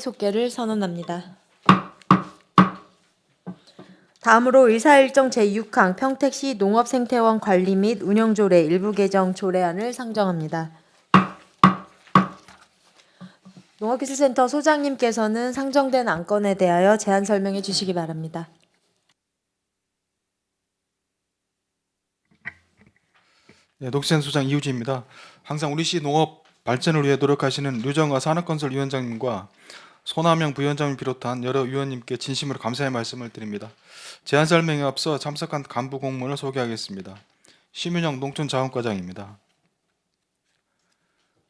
속개를 선언합니다. 다음으로 의사일정 제6항 평택시 농업생태원 관리 및 운영조례 일부 개정 조례안을 상정합니다. 농업기술센터 소장님께서는 상정된 안건에 대하여 제안 설명해 주시기 바랍니다. 네, 녹센 소장 이우지입니다. 항상 우리 시 농업 발전을 위해 노력하시는 류정화 산업건설위원장님과 손하명 부위원장을 비롯한 여러 위원님께 진심으로 감사의 말씀을 드립니다. 제안 설명에 앞서 참석한 간부 공무원을 소개하겠습니다. 심윤영 농촌자원과장입니다.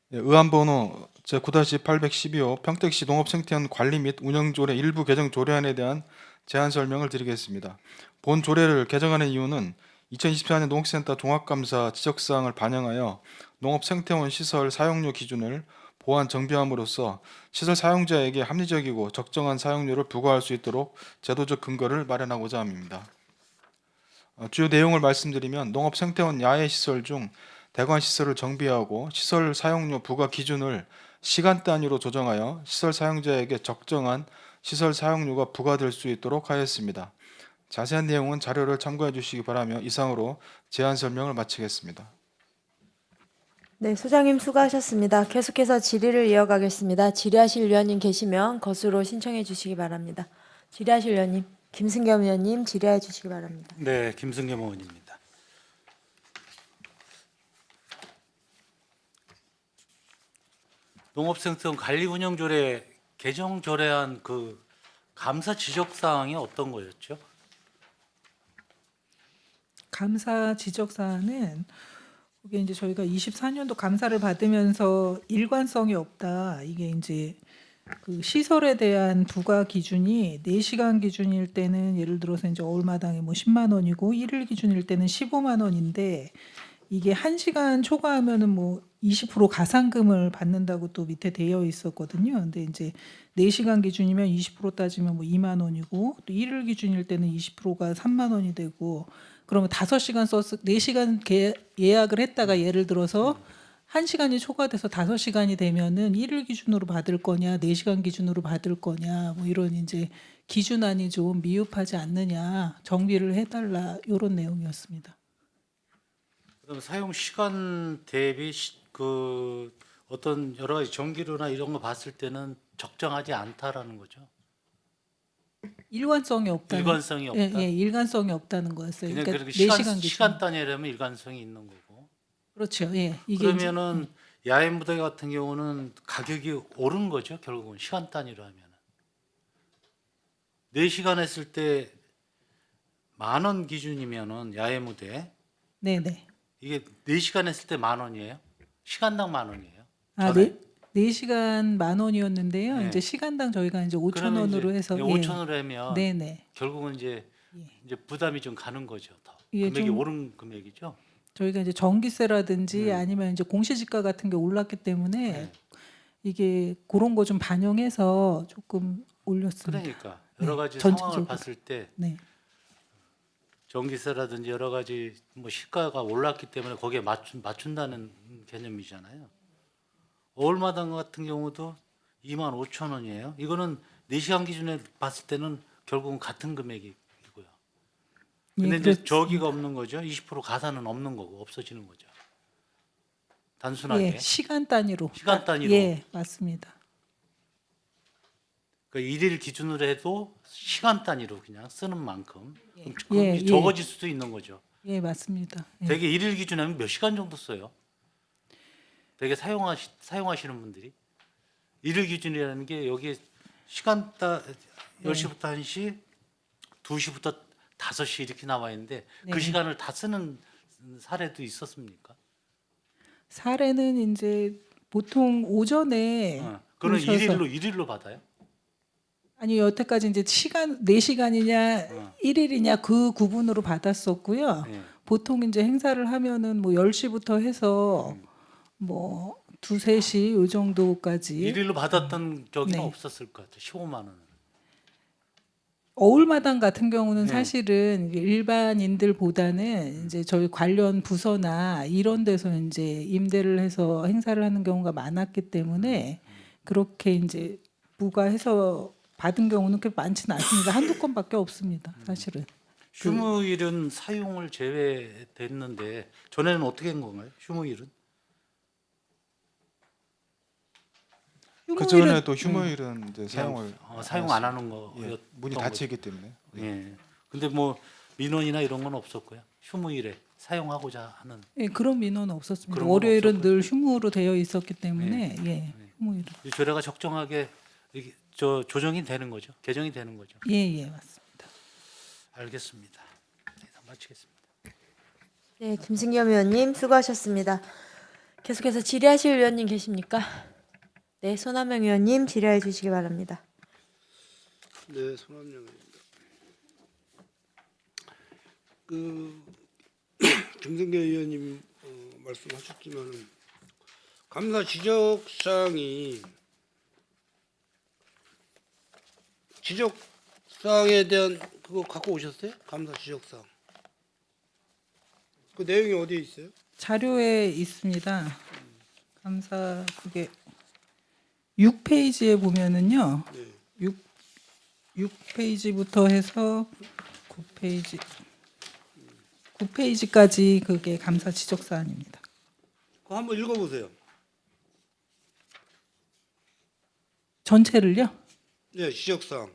네, 의안번호 제9-812호 평택시 농업생태원 관리 및 운영조례 일부 개정 조례안에 대한 제안 설명을 드리겠습니다. 본 조례를 개정하는 이유는 2024년 농업센터 종합감사 지적사항을 반영하여 농업생태원 시설 사용료 기준을 보완 정비함으로써 시설 사용자에게 합리적이고 적정한 사용료를 부과할 수 있도록 제도적 근거를 마련하고자 합니다. 주요 내용을 말씀드리면 농업생태원 야외시설 중 대관시설을 정비하고 시설 사용료 부과 기준을 시간 단위로 조정하여 시설 사용자에게 적정한 시설 사용료가 부과될 수 있도록 하였습니다. 자세한 내용은 자료를 참고해 주시기 바라며 이상으로 제안 설명을 마치겠습니다. 네, 소장님 수고하셨습니다. 계속해서 질의를 이어가겠습니다. 질의하실 위원님 계시면 것으로 신청해 주시기 바랍니다. 질의하실 위원님, 김승겸 위원님 질의해 주시기 바랍니다. 네, 김승겸 의원입니다. 농업생태원 관리운영조례 개정 조례안 그 감사 지적 사항이 어떤 거였죠? 감사 지적 사안은 이게 이제 저희가 24년도 감사를 받으면서 일관성이 없다. 이게 이제 그 시설에 대한 부과 기준이 4시간 기준일 때는 예를 들어서 이제 어울마당에 뭐 10만 원이고 1일 기준일 때는 15만 원인데 이게 1시간 초과하면은 뭐 20% 가산금을 받는다고 또 밑에 되어 있었거든요. 근데 이제 4시간 기준이면 20% 따지면 뭐 2만 원이고 또 1일 기준일 때는 20%가 3만 원이 되고 그러면 5시간 썼을 4시간 예약을 했다가 예를 들어서 1시간이 초과돼서 5시간이 되면은 1일 기준으로 받을 거냐, 4시간 기준으로 받을 거냐, 뭐 이런 이제 기준안이 좀 미흡하지 않느냐, 정비를 해달라 이런 내용이었습니다. 그럼 사용 시간 대비 그 어떤 여러 가지 전기료나 이런 거 봤을 때는 적정하지 않다라는 거죠. 일관성이 없다는 일관성이 없다. 예, 일관성이 없다는 거였어요. 그냥 그러니까 그렇게 4시간 기준. 시간 단위라면 일관성이 있는 거고. 그렇죠. 예. 이게 이제 그러면은 야외 무대 같은 경우는 가격이 오른 거죠. 결국은 시간 단위로 하면은 4시간 했을 때 10,000원 기준이면은 야외 무대 네네. 이게 4시간 했을 때 10,000원이에요. 시간당 10,000원이에요. 아, 전에. 4시간 10,000원이었는데요. 네. 이제 시간당 저희가 이제 5,000원으로 그러면 해서 이제 5,000원으로 하면 네네. 결국은 이제 부담이 좀 가는 거죠. 더. 예, 금액이 좀- 오른 금액이죠. 저희가 이제 전기세라든지 아니면 이제 공시지가 같은 게 올랐기 때문에 네. 이게 그런 거 좀 반영해서 조금 올렸습니다. 그러니까 여러 네, 가지 전체적으로. 상황을 봤을 때 네. 전기세라든지 여러 가지 뭐 시가가 올랐기 때문에 거기에 맞춘다는 개념이잖아요. 어울마당 같은 경우도 25,000원이에요. 이거는 4시간 기준에 봤을 때는 결국은 같은 금액이고요. 근데 예, 이제 저기가 없는 거죠. 20% 가산은 없는 거고 없어지는 거죠. 단순하게 예, 시간 단위로. 시간 단위로. 예, 맞습니다. 그러니까 일일 기준으로 해도 시간 단위로 그냥 쓰는 만큼 그럼 예, 그게 적어질 수도 있는 거죠. 예, 맞습니다. 예. 대개 일일 기준하면 몇 시간 정도 써요? 되게 사용하시는 분들이 일일 기준이라는 게 여기에 시간 10시부터 1시, 2시부터 5시 이렇게 나와 있는데 그 네. 시간을 다 쓰는 사례도 있었습니까? 사례는 이제 보통 오전에 그는 오셔서- 일일로 받아요? 아니 여태까지 이제 시간 4시간이냐 어. 1일이냐 그 구분으로 받았었고요. 네. 보통 이제 행사를 하면은 뭐 10시부터 해서 뭐 2, 3시 요 정도까지 일일로 받았던 적이 네. 없었을 것 같아요. 15만 원. 어울마당 같은 경우는 네. 사실은 일반인들보다는 이제 저희 관련 부서나 이런 데서 이제 임대를 해서 행사를 하는 경우가 많았기 때문에 그렇게 이제 부과해서 받은 경우는 그렇게 많지는 않습니다. 한두 건밖에 없습니다. 사실은. 휴무일은 사용을 제외됐는데 전에는 어떻게 한 건가요? 휴무일은? 그 휴무일은 전에도 휴무일은 이제 사용을 사용 안 하는 거. 예, 문이 닫혀 있기 때문에. 예. 근데 뭐 민원이나 이런 건 없었고요. 휴무일에 사용하고자 하는. 예, 그런 민원은 없었습니다. 그런 건 월요일은 없었고요. 늘 휴무로 되어 있었기 때문에 휴무일은 이 조례가 적정하게 이게 조정이 되는 거죠. 개정이 되는 거죠. 예, 맞습니다. 알겠습니다. 네, 다 마치겠습니다. 네, 김승겸 의원님 수고하셨습니다. 계속해서 질의하실 의원님 계십니까? 네, 손한명 의원님 질의해 주시기 바랍니다. 네, 손한명입니다. 그 김승겸 의원님 말씀하셨지만은 감사 지적 사항이 지적 사항에 대한 그거 갖고 오셨어요? 감사 지적 사항. 그 내용이 어디에 있어요? 자료에 있습니다. 감사 그게 6페이지에 보면은요. 네. 6페이지부터 해서 9페이지까지 그게 감사 지적 사안입니다. 그거 한번 읽어보세요. 전체를요? 네, 지적 사항.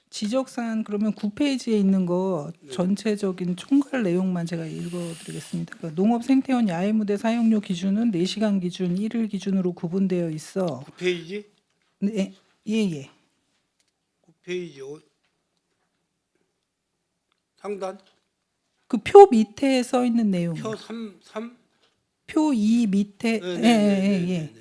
지적사안 그러면 9페이지에 있는 거 전체적인 총괄 내용만 제가 읽어드리겠습니다. 그러니까 농업생태원 야외무대 사용료 기준은 4시간 기준, 1일 기준으로 구분되어 있어. 9페이지? 네, 예. 9페이지 상단 그 표 밑에 써 있는 내용. 표 3. 표 2 밑에 네.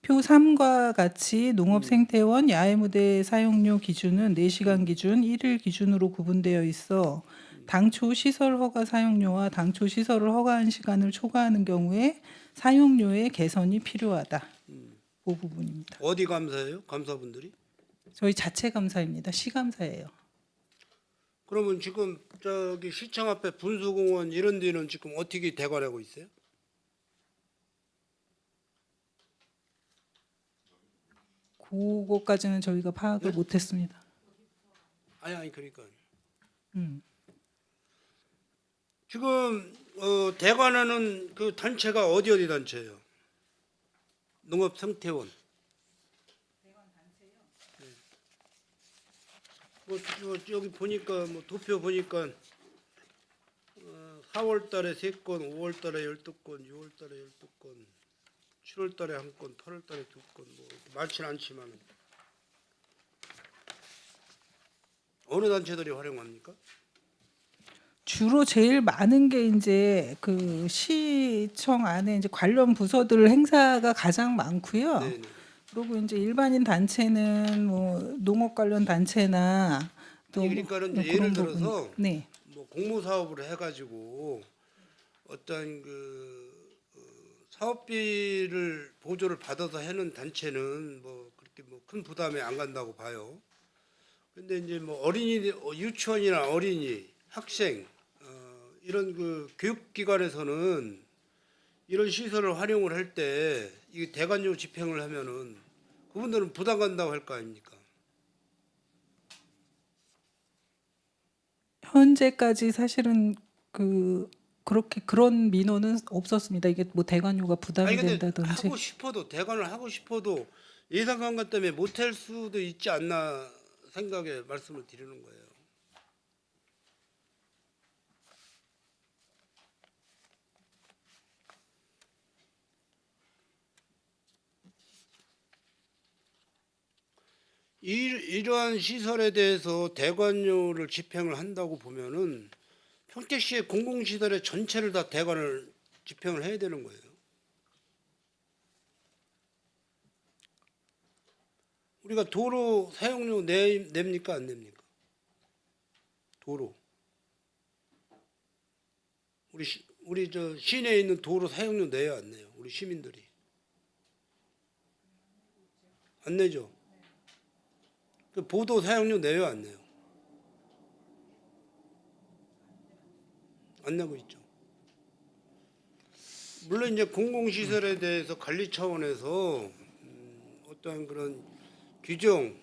표 3과 같이 농업생태원 야외무대 사용료 기준은 4시간 기준, 1일 기준으로 구분되어 있어 당초 시설 허가 사용료와 당초 시설을 허가한 시간을 초과하는 경우에 사용료의 개선이 필요하다. 그 부분입니다. 어디 감사해요? 감사분들이? 저희 자체 감사입니다. 시감사예요. 그러면 지금 저기 시청 앞에 분수공원 이런 데는 지금 어떻게 대관하고 있어요? 그거까지는 저희가 파악을 못했습니다. 아니 그러니까 음. 지금 대관하는 그 단체가 어디 단체예요? 농업생태원. 네. 뭐 여기 보니까 뭐 도표 보니까 4월달에 3건, 5월달에 12건, 6월달에 12건, 7월달에 1건, 8월달에 2건, 뭐 많지는 않지만 어느 단체들이 활용합니까? 주로 제일 많은 게 이제 그 시청 안에 이제 관련 부서들 행사가 가장 많고요. 네네. 그리고 이제 일반인 단체는 뭐 농업 관련 단체나 또 그러니까는 뭐 이제 예를 그런 들어서 부분. 네. 뭐 공모 사업을 해가지고 어떤 사업비를 보조를 받아서 하는 단체는 뭐 그렇게 뭐 큰 부담이 안 간다고 봐요. 근데 이제 뭐 어린이, 유치원이나 어린이, 학생 이런 그 교육기관에서는 이런 시설을 활용을 할 때 이 대관료 집행을 하면은 그분들은 부담 간다고 할 거 아닙니까? 현재까지 사실은 그렇게 그런 민원은 없었습니다. 이게 뭐 대관료가 부담이 아니 근데 된다든지. 하고 싶어도 대관을 하고 싶어도 예산 관계 때문에 못할 수도 있지 않나 생각에 말씀을 드리는 거예요. 이러한 시설에 대해서 대관료를 집행을 한다고 보면은 평택시의 공공시설의 전체를 다 대관을 집행을 해야 되는 거예요. 우리가 도로 사용료 냅니까 안 냅니까? 도로. 우리 저 시내에 있는 도로 사용료 내요 안 내요? 우리 시민들이 안 내죠. 그 보도 사용료 내요 안 내요? 안 내고 있죠. 물론 이제 공공시설에 대해서 관리 차원에서 어떤 그런 규정,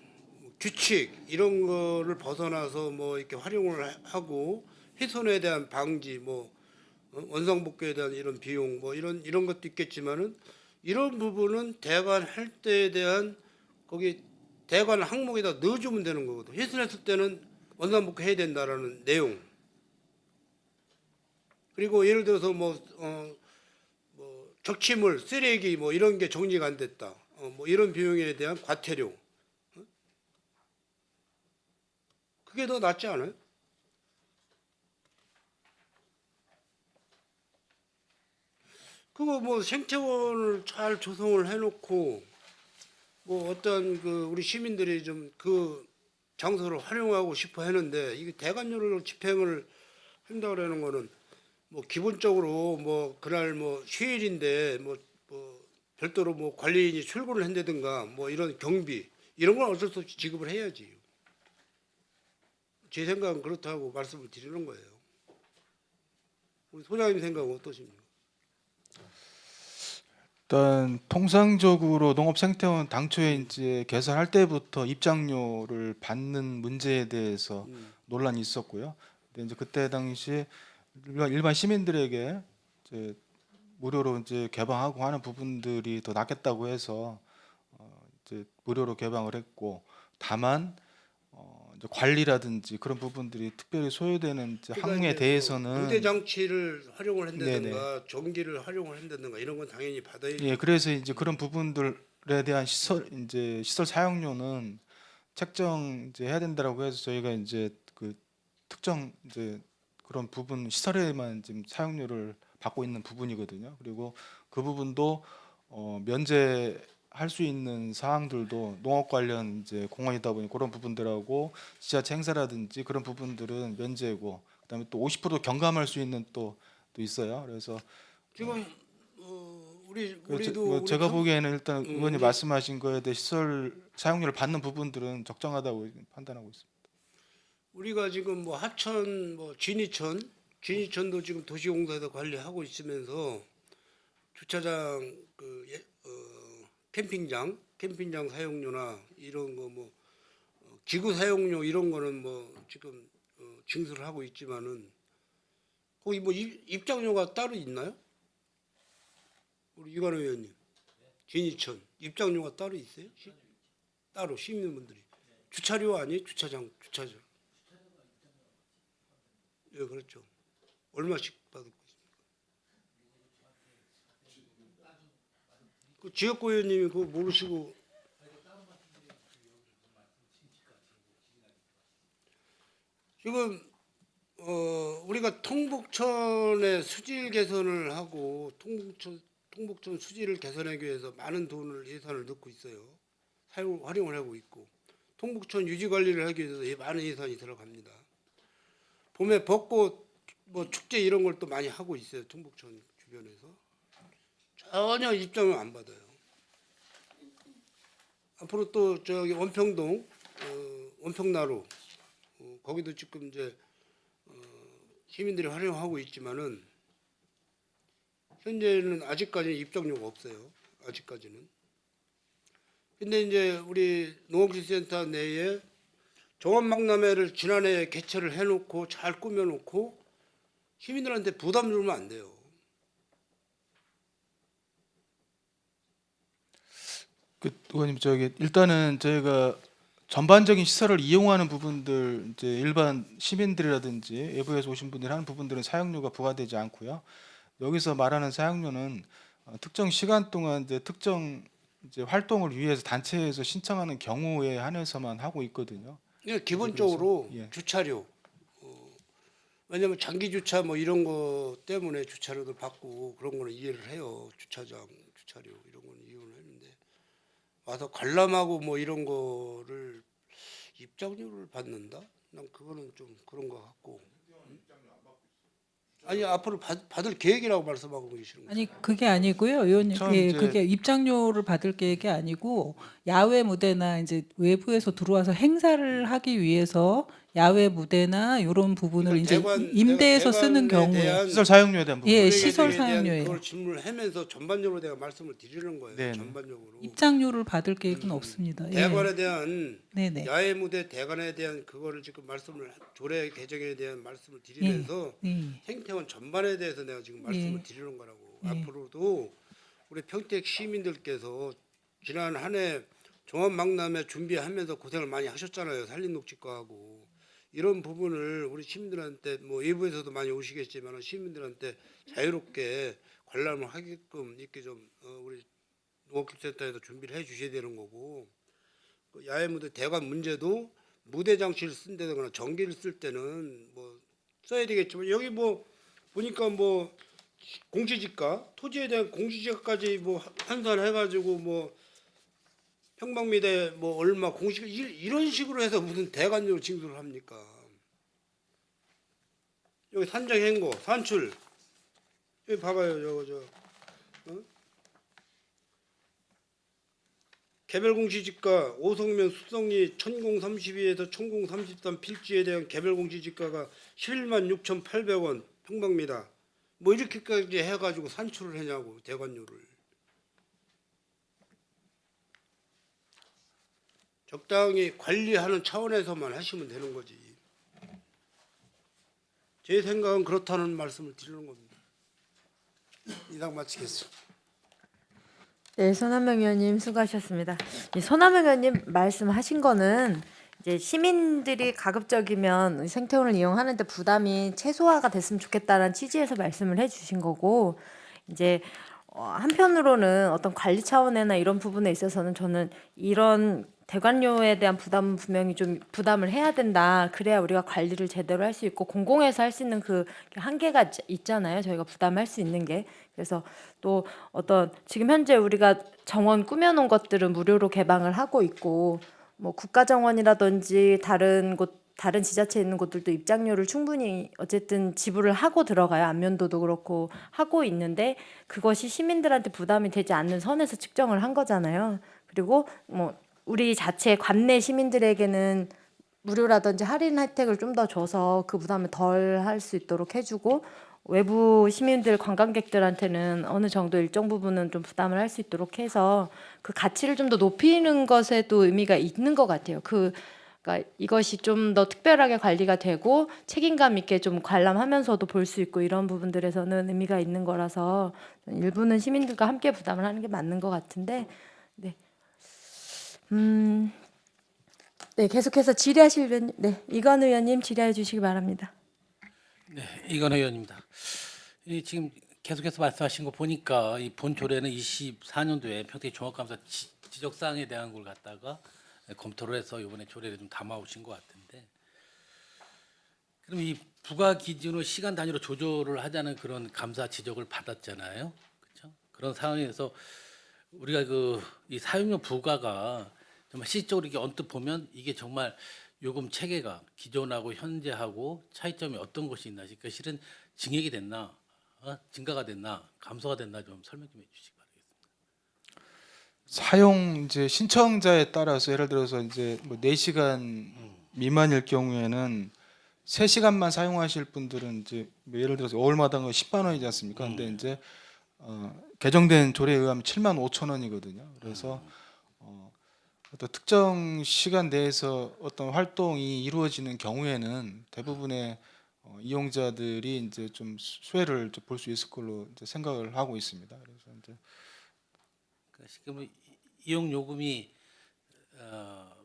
규칙 이런 거를 벗어나서 뭐 이렇게 활용을 하고 훼손에 대한 방지, 뭐 원상복구에 대한 이런 비용, 뭐 이런 것도 있겠지만은 이런 부분은 대관 할 때에 대한 거기 대관 항목에다 넣어주면 되는 거거든. 훼손했을 때는 원상복구 해야 된다라는 내용. 그리고 예를 들어서 뭐 적치물, 쓰레기 뭐 이런 게 정리가 안 됐다. 뭐 이런 비용에 대한 과태료. 그게 더 낫지 않아요? 그거 뭐 생태원을 잘 조성을 해놓고 뭐 어떤 그 우리 시민들이 좀 그 장소를 활용하고 싶어 하는데 이게 대관료를 집행을 한다 그러는 거는 뭐 기본적으로 뭐 그날 뭐 휴일인데 뭐 별도로 뭐 관리인이 출근을 한다든가 뭐 이런 경비 이런 건 어쩔 수 없이 지급을 해야지. 제 생각은 그렇다고 말씀을 드리는 거예요. 우리 소장님 생각은 어떠십니까? 일단 통상적으로 농업생태원 당초에 이제 개설할 때부터 입장료를 받는 문제에 대해서 논란이 있었고요. 근데 이제 그때 당시 일반 시민들에게 이제 무료로 이제 개방하고 하는 부분들이 더 낫겠다고 해서 이제 무료로 개방을 했고, 다만 이제 관리라든지 그런 부분들이 특별히 소요되는 이제 항에 대해서는 무대 장치를 활용을 네네. 한다든가 전기를 활용을 한다든가 이런 건 당연히 받아야지. 예, 그래서 이제 그런 부분들에 대한 시설 사용료는 책정 이제 해야 된다라고 해서 저희가 이제 그 특정 이제 그런 부분 시설에만 지금 사용료를 받고 있는 부분이거든요. 그리고 그 부분도 면제할 수 있는 사항들도 농업 관련 이제 공원이다 보니 그런 부분들하고 지자체 행사라든지 그런 부분들은 면제고, 그다음에 또 50% 경감할 수 있는 또 있어요. 그래서 지금 뭐 제가 보기에는 일단 의원님 말씀하신 거에 대해 시설 사용료를 받는 부분들은 적정하다고 판단하고 있습니다. 우리가 지금 뭐 하천, 뭐 진이천도 지금 도시공사에서 관리하고 있으면서 주차장 캠핑장 사용료나 이런 거 뭐 기구 사용료 이런 거는 뭐 지금 징수를 하고 있지만은 거기 뭐 입장료가 따로 있나요? 우리 유관호 의원님, 진이천 입장료가 따로 있어요? 따로 시민분들이 주차료 아니에요? 주차장. 예, 그렇죠. 얼마씩 받고 있습니까? 그 지역구 의원님이 그거 모르시고 지금 우리가 통북천의 수질 개선을 하고 통북천 수질을 개선하기 위해서 많은 돈을 예산을 넣고 있어요. 활용을 하고 있고 통북천 유지 관리를 하기 위해서 많은 예산이 들어갑니다. 봄에 벚꽃 뭐 축제 이런 걸 또 많이 하고 있어요. 통북천 주변에서 전혀 입장을 안 받아요. 앞으로 또 저기 원평동 원평나루 거기도 지금 이제 시민들이 활용하고 있지만은 현재는 아직까지는 입장료가 없어요. 아직까지는. 근데 이제 우리 농업기술센터 내에 종합박람회를 지난해 개최를 해놓고 잘 꾸며놓고 시민들한테 부담 주면 안 돼요. 그 의원님 저기 일단은 저희가 전반적인 시설을 이용하는 부분들 이제 일반 시민들이라든지 외부에서 오신 분들이 하는 부분들은 사용료가 부과되지 않고요. 여기서 말하는 사용료는 특정 시간 동안 이제 특정 이제 활동을 위해서 단체에서 신청하는 경우에 한해서만 하고 있거든요. 그러니까 기본적으로 그래서, 예. 주차료 왜냐면 장기 주차 뭐 이런 거 때문에 주차료도 받고 그런 거는 이해를 해요. 주차장 주차료 이런 거는 이해를 했는데 와서 관람하고 뭐 이런 거를 입장료를 받는다? 난 그거는 좀 그런 것 같고. 아니 앞으로 받을 계획이라고 말씀하고 계시는 거예요. 아니 그게 아니고요, 의원님. 처음 예, 이제- 그게 입장료를 받을 계획이 아니고 야외 무대나 이제 외부에서 들어와서 행사를 하기 위해서 야외 무대나 이런 부분을 이제 임대해서 쓰는 대관에 경우에 대한 시설 사용료에 대한 부분. 예, 운행 시설 계획에 대한 사용료예요. 그걸 질문하면서 전반적으로 내가 말씀을 드리는 거예요. 네네. 전반적으로. 입장료를 받을 계획은 없습니다. 예. 대관에 대한 네네. 야외 무대 대관에 대한 그거를 지금 말씀을 조례 개정에 대한 말씀을 드리면서 예. 생태원 전반에 대해서 내가 지금 말씀을 예. 드리는 거라고. 예. 앞으로도 우리 평택 시민들께서 지난 한 해 종합망남회 준비하면서 고생을 많이 하셨잖아요. 산림녹지과하고 이런 부분을 우리 시민들한테 뭐 외부에서도 많이 오시겠지만 시민들한테 자유롭게 관람을 하게끔 이렇게 좀 우리 농업기술센터에서 준비를 해주셔야 되는 거고 그 야외 무대 대관 문제도 무대 장치를 쓴다거나 전기를 쓸 때는 뭐 써야 되겠지만 여기 뭐 보니까 뭐 공시지가 토지에 대한 공시지가까지 뭐 환산해가지고 뭐 평방미터 뭐 얼마 공시가 이런 식으로 해서 무슨 대관료를 징수를 합니까? 여기 산정 행거 산출 여기 봐봐요 어? 개별 공시지가 오성면 수성리 1032에서 1033 필지에 대한 개별 공시지가가 11만 6,800원 평방미터 뭐 이렇게까지 해가지고 산출을 하냐고 대관료를 적당히 관리하는 차원에서만 하시면 되는 거지. 제 생각은 그렇다는 말씀을 드리는 겁니다. 이상 마치겠습니다. 네, 손한명 의원님 수고하셨습니다. 이 손한명 의원님 말씀하신 거는 이제 시민들이 가급적이면 생태원을 이용하는데 부담이 최소화가 됐으면 좋겠다는 취지에서 말씀을 해주신 거고, 이제 한편으로는 어떤 관리 차원이나 이런 부분에 있어서는 저는 이런 대관료에 대한 부담은 분명히 좀 부담을 해야 된다. 그래야 우리가 관리를 제대로 할 수 있고 공공에서 할 수 있는 그 한계가 있잖아요. 저희가 부담할 수 있는 게. 그래서 또 어떤 지금 현재 우리가 정원 꾸며놓은 것들은 무료로 개방을 하고 있고 뭐 국가정원이라든지 다른 지자체에 있는 곳들도 입장료를 충분히 어쨌든 지불을 하고 들어가요. 안면도도 그렇고 하고 있는데 그것이 시민들한테 부담이 되지 않는 선에서 측정을 한 거잖아요. 그리고 뭐 우리 자체 관내 시민들에게는 무료라든지 할인 혜택을 좀 더 줘서 그 부담을 덜 할 수 있도록 해주고 외부 시민들 관광객들한테는 어느 정도 일정 부분은 좀 부담을 할 수 있도록 해서 그 가치를 좀 더 높이는 것에도 의미가 있는 것 같아요. 그러니까 이것이 좀 더 특별하게 관리가 되고 책임감 있게 좀 관람하면서도 볼 수 있고 이런 부분들에서는 의미가 있는 거라서 일부는 시민들과 함께 부담을 하는 게 맞는 것 같은데, 네. 네, 계속해서 질의하실 의원님, 네, 이건 의원님 질의해 주시기 바랍니다. 네, 이건 의원입니다. 이 지금 계속해서 말씀하신 거 보니까 이 본 조례는 24년도에 평택 종합감사 지적 사항에 대한 걸 갖다가 검토를 해서 이번에 조례를 좀 담아오신 것 같은데, 그럼 이 부과 기준을 시간 단위로 조절을 하자는 그런 감사 지적을 받았잖아요, 그렇죠? 그런 상황에서 우리가 이 사용료 부과가 정말 실질적으로 이렇게 언뜻 보면 이게 정말 요금 체계가 기존하고 현재하고 차이점이 어떤 것이 있나, 그러니까 실은 증액이 됐나, 증가가 됐나, 감소가 됐나 좀 설명 좀 해주시기 바라겠습니다. 사용 이제 신청자에 따라서 예를 들어서 이제 뭐 4시간 미만일 경우에는 3시간만 사용하실 분들은 이제 뭐 예를 들어서 월마다 10만 원이지 않습니까? 근데 이제 개정된 조례에 의하면 7만 5천 원이거든요. 그래서 어떤 특정 시간 내에서 어떤 활동이 이루어지는 경우에는 대부분의 이용자들이 이제 좀 수혜를 볼 수 있을 걸로 이제 생각을 하고 있습니다. 그래서 이제 그러니까 지금 이용 요금이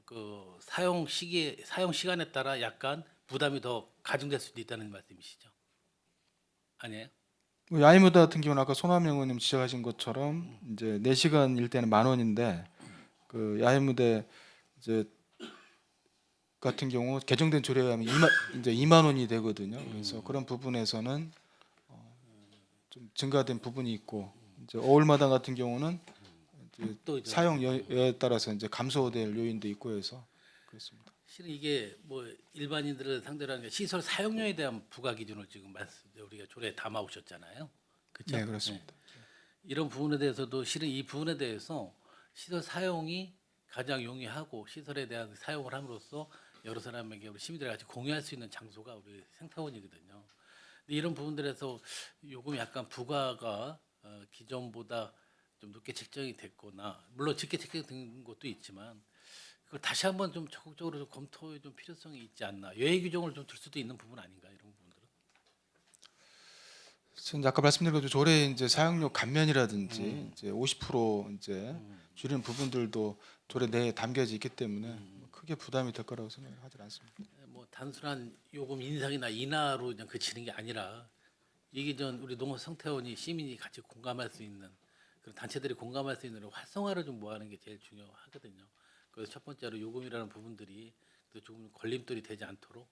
그 사용 시간에 따라 약간 부담이 더 가중될 수도 있다는 말씀이시죠? 아니에요? 야외무대 같은 경우는 아까 손화명 의원님 지적하신 것처럼 이제 4시간일 때는 10,000원인데 그 야외무대 이제 같은 경우 개정된 조례에 의하면 이제 2만 원이 되거든요. 그래서 그런 부분에서는 좀 증가된 부분이 있고 이제 어울마당 같은 경우는 이제 또 이제 사용여에 따라서 이제 감소될 요인도 있고 해서 그렇습니다. 실은 이게 뭐 일반인들을 상대로 하는 게 시설 사용료에 대한 부과 기준을 지금 우리가 조례에 담아 오셨잖아요. 그렇죠? 네, 그렇습니다. 이런 부분에 대해서도 실은 이 부분에 대해서 시설 사용이 가장 용이하고 시설에 대한 사용을 함으로써 여러 사람에게 우리 시민들이 같이 공유할 수 있는 장소가 우리 생태원이거든요. 근데 이런 부분들에서 요금 약간 부과가 기존보다 좀 높게 책정이 됐거나 물론 적게 책정된 것도 있지만 그걸 다시 한번 좀 적극적으로 좀 검토의 좀 필요성이 있지 않나. 여해 규정을 좀 둘 수도 있는 부분 아닌가 이런 부분들은. 저는 아까 말씀드린 것처럼 조례 이제 사용료 감면이라든지 이제 50% 이제 줄이는 부분들도 조례 내에 담겨져 있기 때문에 뭐 크게 부담이 될 거라고 생각하지 않습니다. 뭐 단순한 요금 인상이나 인하로 그냥 그치는 게 아니라 이게 전 우리 농업 생태원이 시민이 같이 공감할 수 있는 그런 단체들이 공감할 수 있는 활성화를 좀 모아는 게 제일 중요하거든요. 그래서 첫 번째로 요금이라는 부분들이 조금 걸림돌이 되지 않도록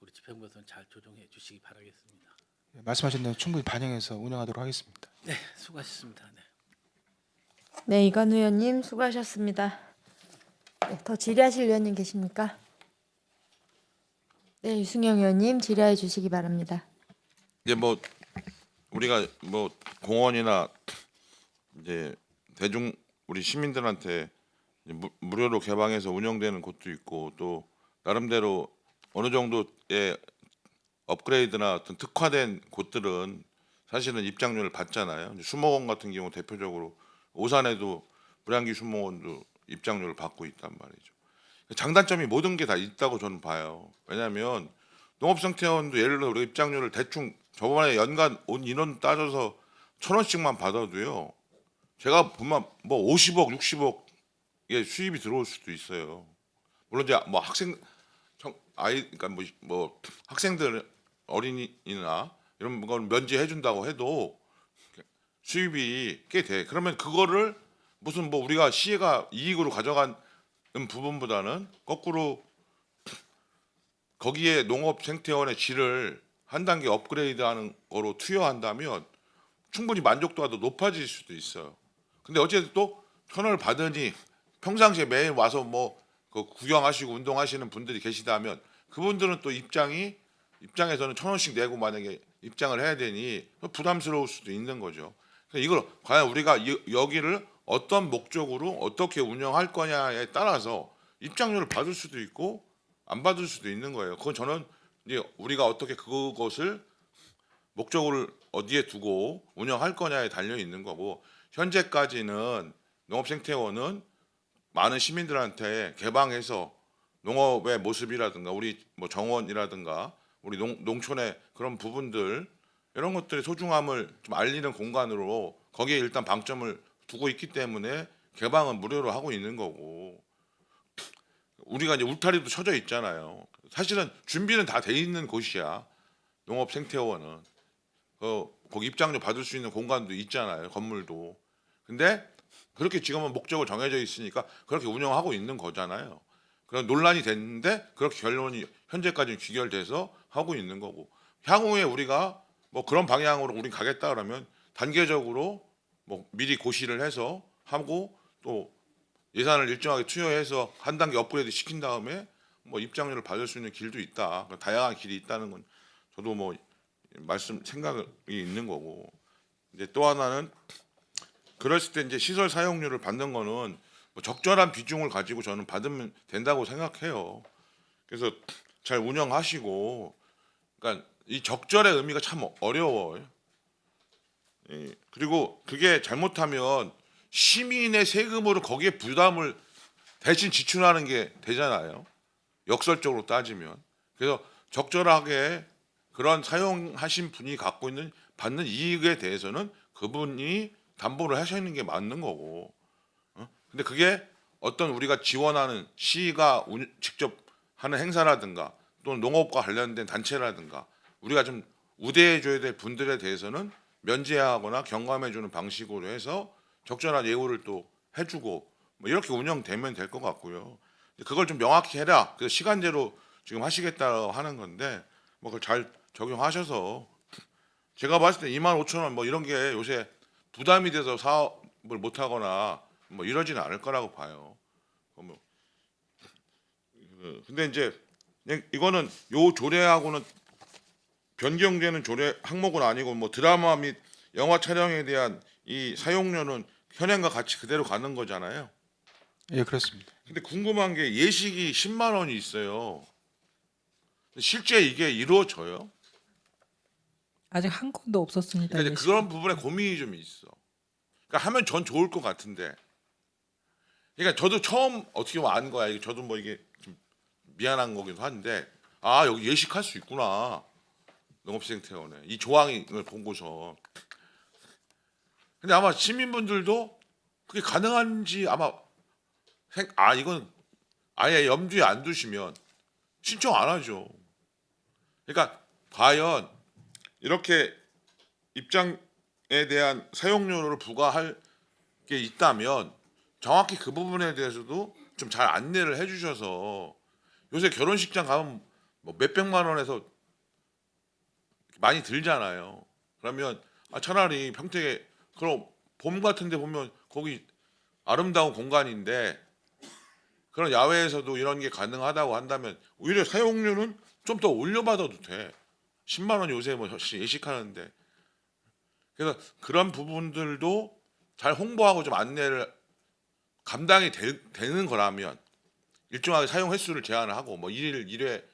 우리 집행부에서는 잘 조정해 주시기 바라겠습니다. 예, 말씀하신 대로 충분히 반영해서 운영하도록 하겠습니다. 네, 수고하셨습니다. 네. 네, 이건 의원님 수고하셨습니다. 네, 더 질의하실 의원님 계십니까? 네, 유승영 의원님 질의해 주시기 바랍니다. 이제 뭐 우리가 뭐 공원이나 이제 대중 우리 시민들한테 이제 무료로 개방해서 운영되는 곳도 있고 또 나름대로 어느 정도의 업그레이드나 어떤 특화된 곳들은 사실은 입장료를 받잖아요. 이제 수목원 같은 경우 대표적으로 오산에도 불양기 수목원도 입장료를 받고 있단 말이죠. 장단점이 모든 게 다 있다고 저는 봐요. 왜냐하면 농업생태원도 예를 들어 우리가 입장료를 대충 저번에 연간 온 인원 따져서 1,000원씩만 받아도요. 제가 보면 뭐 50억, 60억의 수입이 들어올 수도 있어요. 물론 이제 뭐 아이 그러니까 뭐 학생들 어린이나 이런 건 면제해 준다고 해도 수입이 꽤 돼. 그러면 그거를 무슨 뭐 우리가 시가 이익으로 가져가는 부분보다는 거꾸로 거기에 농업 생태원의 질을 한 단계 업그레이드하는 거로 투여한다면 충분히 만족도가 더 높아질 수도 있어요. 근데 어쨌든 또 1,000원을 받으니 평상시에 매일 와서 뭐 그 구경하시고 운동하시는 분들이 계시다면 그분들은 또 입장에서는 1,000원씩 내고 만약에 입장을 해야 되니 부담스러울 수도 있는 거죠. 그래서 이걸 과연 우리가 여기를 어떤 목적으로 어떻게 운영할 거냐에 따라서 입장료를 받을 수도 있고 안 받을 수도 있는 거예요. 그건 저는 이제 우리가 어떻게 그것을 목적을 어디에 두고 운영할 거냐에 달려 있는 거고 현재까지는 농업생태원은 많은 시민들한테 개방해서 농업의 모습이라든가 우리 뭐 정원이라든가 우리 농촌의 그런 부분들 이런 것들의 소중함을 좀 알리는 공간으로 거기에 일단 방점을 두고 있기 때문에 개방은 무료로 하고 있는 거고 우리가 이제 울타리도 쳐져 있잖아요. 사실은 준비는 다 돼 있는 곳이야. 농업생태원은 거기 입장료 받을 수 있는 공간도 있잖아요. 건물도. 근데 그렇게 지금은 목적을 정해져 있으니까 그렇게 운영하고 있는 거잖아요. 그런 논란이 됐는데 그렇게 결론이 현재까지는 귀결돼서 하고 있는 거고 향후에 우리가 뭐 그런 방향으로 우리 가겠다 그러면 단계적으로 뭐 미리 고시를 해서 하고 또 예산을 일정하게 투여해서 한 단계 업그레이드 시킨 다음에 뭐 입장료를 받을 수 있는 길도 있다. 다양한 길이 있다는 건 저도 뭐 생각이 있는 거고 이제 또 하나는 그랬을 때 이제 시설 사용료를 받는 거는 뭐 적절한 비중을 가지고 저는 받으면 된다고 생각해요. 그래서 잘 운영하시고, 그러니까 이 적절의 의미가 참 어려워요. 예, 그리고 그게 잘못하면 시민의 세금으로 거기에 부담을 대신 지출하는 게 되잖아요. 역설적으로 따지면. 그래서 적절하게 그런 사용하신 분이 갖고 있는 받는 이익에 대해서는 그분이 담보를 하시는 게 맞는 거고. 근데 그게 어떤 우리가 지원하는 시가 직접 하는 행사라든가 또는 농업과 관련된 단체라든가 우리가 좀 우대해 줘야 될 분들에 대해서는 면제하거나 경감해 주는 방식으로 해서 적절한 예우를 또 해주고 뭐 이렇게 운영되면 될 것 같고요. 그걸 좀 명확히 해라. 그래서 시간제로 지금 하시겠다고 하는 건데 뭐 그걸 잘 적용하셔서 제가 봤을 때 25,000원 뭐 이런 게 요새 부담이 돼서 사업을 못 하거나 뭐 이러지는 않을 거라고 봐요. 근데 이제 이거는 요 조례하고는 변경되는 조례 항목은 아니고 뭐 드라마 및 영화 촬영에 대한 이 사용료는 현행과 같이 그대로 가는 거잖아요. 예, 그렇습니다. 근데 궁금한 게 예식이 10만 원이 있어요. 실제 이게 이루어져요? 아직 한 건도 없었습니다. 그러니까 예식. 이제 그런 부분에 고민이 좀 있어. 그러니까 하면 전 좋을 것 같은데. 그러니까 저도 처음 어떻게 보면 안 거야. 이게 저도 뭐 이게 좀 미안한 거기도 한데, 아 여기 예식할 수 있구나. 농업생태원에 이 조항을 보고서. 근데 아마 시민분들도 그게 가능한지 아마 이건 아예 염두에 안 두시면 신청 안 하죠. 그러니까 과연 이렇게 입장에 대한 사용료를 부과할 게 있다면 정확히 그 부분에 대해서도 좀 잘 안내를 해주셔서, 요새 결혼식장 가면 뭐 몇백만 원에서 많이 들잖아요. 그러면 차라리 평택에 그럼 봄 같은데 보면 거기 아름다운 공간인데 그런 야외에서도 이런 게 가능하다고 한다면 오히려 사용료는 좀 더 올려받아도 돼. 10만 원 요새 뭐 예식하는데. 그래서 그런 부분들도 잘 홍보하고 좀 안내를 감당이 되는 거라면 일정하게 사용 횟수를 제한을 하고 뭐 1회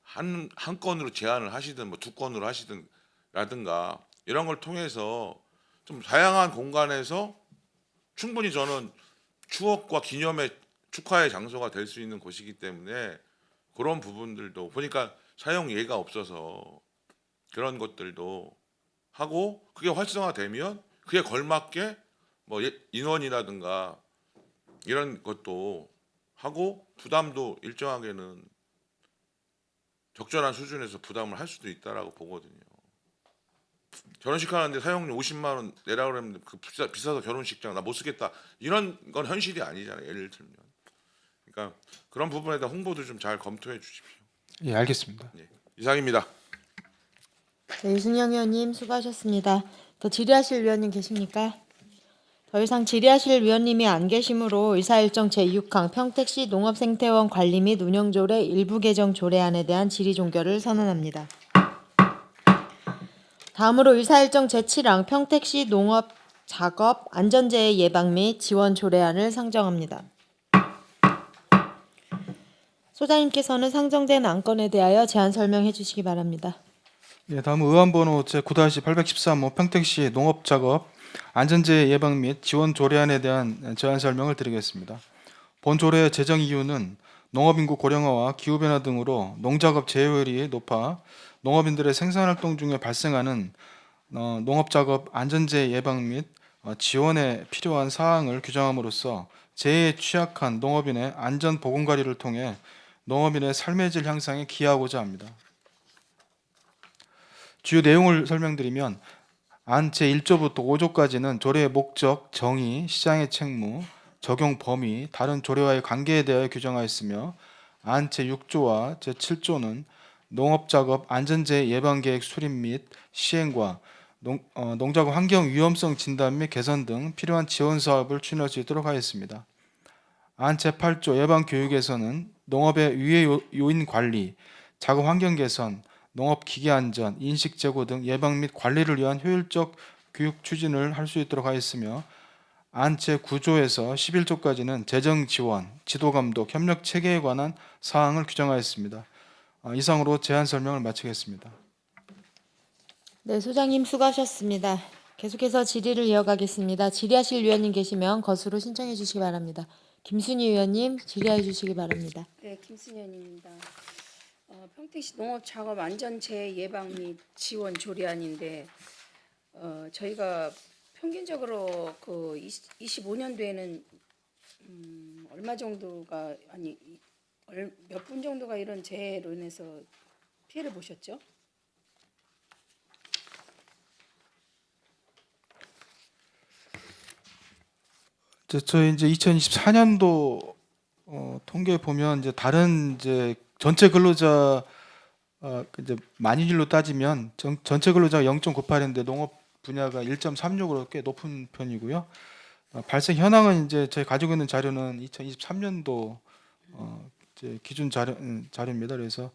한 건으로 제한을 하시든 뭐 2건으로 하시든 라든가 이런 걸 통해서 좀 다양한 공간에서 충분히 저는 추억과 기념의 축하의 장소가 될 수 있는 곳이기 때문에 그런 부분들도 보니까 사용 예가 없어서 그런 것들도 하고 그게 활성화되면 그에 걸맞게 뭐 인원이라든가 이런 것도 하고 부담도 일정하게는 적절한 수준에서 부담을 할 수도 있다라고 보거든요. 결혼식 하는데 사용료 50만 원 내라 그러면 그 비싸서 결혼식장 나 못 쓰겠다 이런 건 현실이 아니잖아요. 예를 들면. 그러니까 그런 부분에 대한 홍보도 좀 잘 검토해 주십시오. 예, 알겠습니다. 예, 이상입니다. 네, 유승영 의원님 수고하셨습니다. 더 질의하실 위원님 계십니까? 더 이상 질의하실 위원님이 안 계시므로 의사일정 제6항 평택시 농업생태원 관리 및 운영조례 일부 개정 조례안에 대한 질의 종결을 선언합니다. 다음으로 의사일정 제7항 평택시 농업작업 안전재해 예방 및 지원 조례안을 상정합니다. 소장님께서는 상정된 안건에 대하여 제안 설명해 주시기 바랍니다. 예, 다음 의안번호 제9-813호 평택시 농업작업 안전재해 예방 및 지원 조례안에 대한 제안 설명을 드리겠습니다. 본 조례의 제정 이유는 농업인구 고령화와 기후변화 등으로 농작업 재해율이 높아 농업인들의 생산활동 중에 발생하는 농업작업 안전재해 예방 및 지원에 필요한 사항을 규정함으로써 재해에 취약한 농업인의 안전 보건관리를 통해 농업인의 삶의 질 향상에 기여하고자 합니다. 주요 내용을 설명드리면 안 제1조부터 5조까지는 조례의 목적, 정의, 시장의 책무, 적용 범위, 다른 조례와의 관계에 대하여 규정하였으며 안 제6조와 제7조는 농업작업 안전재해 예방계획 수립 및 시행과 농작업 환경 위험성 진단 및 개선 등 필요한 지원 사업을 추진할 수 있도록 하였습니다. 안 제8조 예방교육에서는 농업의 위해 요인 관리, 작업 환경 개선, 농업 기계 안전, 인식 제고 등 예방 및 관리를 위한 효율적 교육 추진을 할 수 있도록 하였으며 안 제9조에서 11조까지는 재정 지원, 지도 감독, 협력 체계에 관한 사항을 규정하였습니다. 이상으로 제안 설명을 마치겠습니다. 네, 소장님 수고하셨습니다. 계속해서 질의를 이어가겠습니다. 질의하실 위원님 계시면 것으로 신청해 주시기 바랍니다. 김순희 의원님 질의해 주시기 바랍니다. 네, 김순현입니다. 평택시 농업작업 안전재해 예방 및 지원 조례안인데 저희가 평균적으로 그 25년도에는 얼마 정도가 몇 분 정도가 이런 재해로 인해서 피해를 보셨죠? 저희 이제 2024년도 통계 보면 이제 다른 이제 전체 근로자 이제 만인일로 따지면 전체 근로자가 0.98인데 농업 분야가 1.36으로 꽤 높은 편이고요. 발생 현황은 이제 저희 가지고 있는 자료는 2023년도 이제 기준 자료입니다. 그래서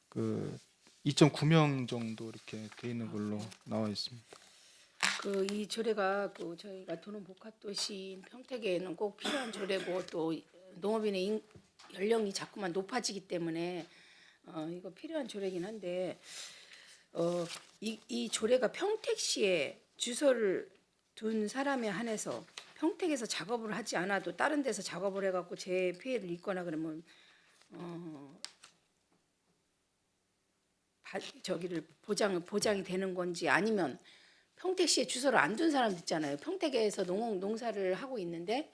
그 2.9명 정도 이렇게 돼 있는 걸로 나와 있습니다. 그 이 조례가 그 저희가 도농 복합도시인 평택에는 꼭 필요한 조례고 또 농업인의 연령이 자꾸만 높아지기 때문에 이거 필요한 조례긴 한데 이 조례가 평택시에 주소를 둔 사람에 한해서 평택에서 작업을 하지 않아도 다른 데서 작업을 해갖고 재 피해를 입거나 그러면 저기를 보장이 되는 건지 아니면 평택시에 주소를 안 둔 사람도 있잖아요. 평택에서 농사를 하고 있는데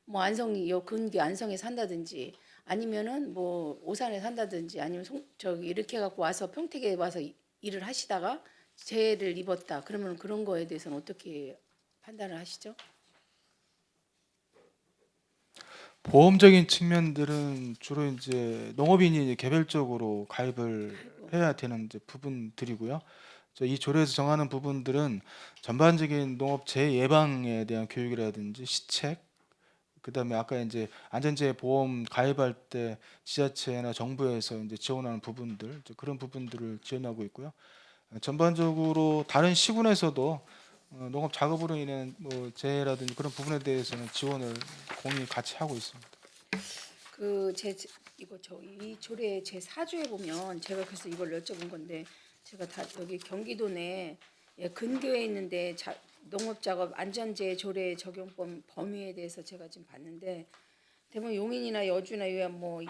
뭐 안성이 요 근교 안성에 산다든지 아니면은 뭐 오산에 산다든지 아니면 저기 이렇게 갖고 와서 평택에 와서 일을 하시다가 재해를 입었다. 그러면 그런 거에 대해서는 어떻게 판단을 하시죠? 보험적인 측면들은 주로 이제 농업인이 개별적으로 가입을 해야 되는 이제 부분들이고요. 이 조례에서 정하는 부분들은 전반적인 농업 재해 예방에 대한 교육이라든지 시책, 그다음에 아까 이제 안전재해 보험 가입할 때 지자체나 정부에서 이제 지원하는 부분들, 이제 그런 부분들을 지원하고 있고요. 전반적으로 다른 시군에서도 농업 작업으로 인한 뭐 재해라든지 그런 부분에 대해서는 지원을 공히 같이 하고 있습니다. 이 조례 제 4조에 보면 제가 그래서 이걸 여쭤본 건데 제가 다 여기 경기도 내 근교에 있는데 농업작업 안전재해 조례 적용 범위에 대해서 제가 지금 봤는데 대부분 용인이나 여주나 요양 뭐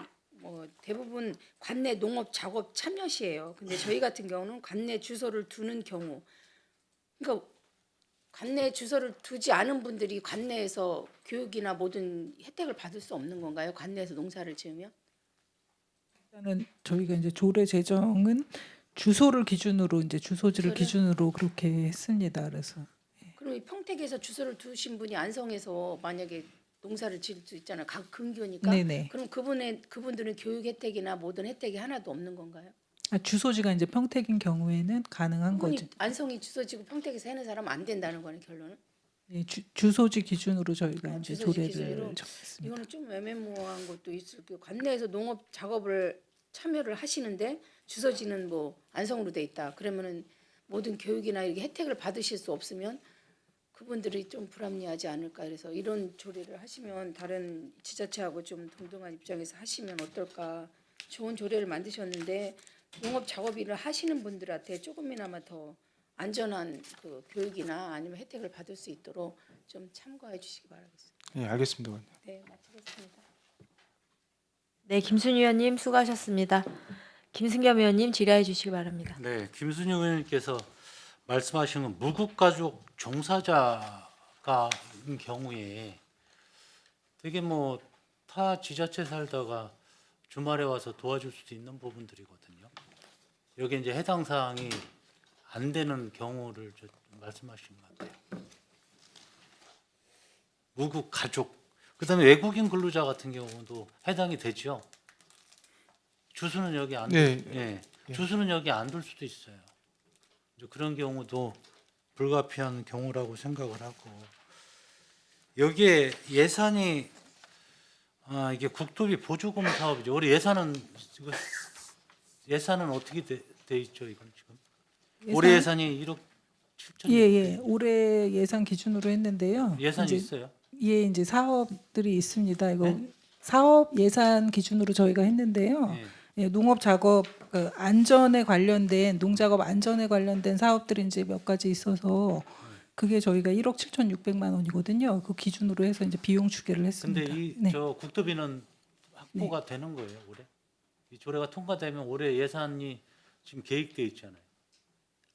대부분 관내 농업 작업 참여 시예요. 근데 저희 같은 경우는 관내 주소를 두는 경우, 그러니까 관내 주소를 두지 않은 분들이 관내에서 교육이나 모든 혜택을 받을 수 없는 건가요? 관내에서 농사를 지으면? 일단은 저희가 이제 조례 제정은 주소를 기준으로 이제 주소지를 주소를? 기준으로 그렇게 했습니다. 그래서 그럼 이 평택에서 주소를 두신 분이 안성에서 만약에 농사를 지을 수 있잖아요. 각 근교니까. 네네. 그럼 그분들은 교육 혜택이나 모든 혜택이 하나도 없는 건가요? 주소지가 이제 평택인 경우에는 가능한 그분이 거죠. 안성이 주소지고 평택에서 해는 사람 안 된다는 거네 결론은. 네, 주소지 기준으로 저희가 이제 주소지 조례를 기준으로? 정했습니다. 이거는 좀 애매모호한 것도 있을 거예요. 관내에서 농업 작업을 참여를 하시는데 주소지는 뭐 안성으로 돼 있다. 그러면은 모든 교육이나 이렇게 혜택을 받으실 수 없으면 그분들이 좀 불합리하지 않을까. 그래서 이런 조례를 하시면 다른 지자체하고 좀 동등한 입장에서 하시면 어떨까. 좋은 조례를 만드셨는데 농업 작업 일을 하시는 분들한테 조금이나마 더 안전한 그 교육이나 아니면 혜택을 받을 수 있도록 좀 참고해 주시기 바라겠습니다. 예, 알겠습니다. 네, 마치겠습니다. 네, 김순희 의원님 수고하셨습니다. 김승겸 의원님 질의해 주시기 바랍니다. 네, 김순영 의원님께서 말씀하신 건 무국가족 종사자가 인 경우에 되게 뭐 타 지자체 살다가 주말에 와서 도와줄 수도 있는 부분들이거든요. 여기 이제 해당 사항이 안 되는 경우를 말씀하신 것 같아요. 무국 가족, 그다음에 외국인 근로자 같은 경우도 해당이 되죠. 주소는 여기 안 네. 예. 주소는 여기 안 둘 수도 있어요. 이제 그런 경우도 불가피한 경우라고 생각을 하고 여기에 예산이 이게 국토비 보조금 사업이죠. 우리 예산은 어떻게 돼 있죠? 이건 지금 올해 예산이 1억 7천. 예. 올해 예산 기준으로 했는데요. 예산이 이제, 있어요. 예, 이제 사업들이 있습니다. 이거 네? 사업 예산 기준으로 저희가 했는데요. 예. 예, 농업 작업 안전에 관련된 농작업 안전에 관련된 사업들이 이제 몇 가지 있어서 그게 저희가 1억 7,600만 원이거든요. 그 기준으로 해서 이제 비용 추계를 근데 했습니다. 이 네. 저 국토비는 확보가 되는 거예요, 올해? 이 조례가 통과되면 올해 예산이 지금 계획돼 있잖아요.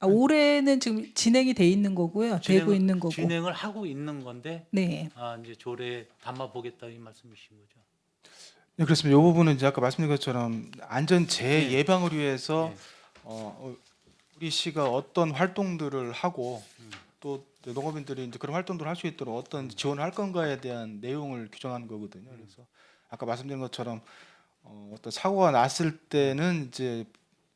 올해는 지금 진행이 돼 있는 거고요. 되고 있는 거고. 진행을 하고 있는 건데 네. 이제 조례에 담아 보겠다 이 말씀이신 거죠. 네, 그렇습니다. 이 부분은 이제 아까 말씀드린 것처럼 안전 재해 네. 예방을 위해서 네. 우리 시가 어떤 활동들을 하고 또 농업인들이 이제 그런 활동들을 할 수 있도록 어떤 지원을 할 건가에 대한 내용을 규정하는 거거든요. 그래서 아까 말씀드린 것처럼 어떤 사고가 났을 때는 이제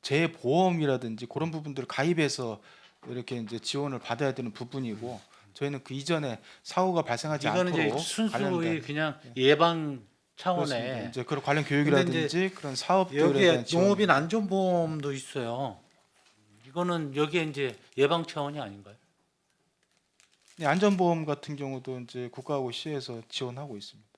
재해 보험이라든지 그런 부분들을 가입해서 이렇게 이제 지원을 받아야 되는 부분이고 저희는 그 이전에 사고가 발생하지 이거는 이제 않도록 순수히 관련된 그냥 예방 그렇습니다. 차원의 이제 그런 관련 근데 교육이라든지 그런 사업들에 여기에 대한 지원. 농업인 안전보험도 있어요. 이거는 여기에 이제 예방 차원이 아닌가요? 안전보험 같은 경우도 이제 국가하고 시에서 지원하고 있습니다.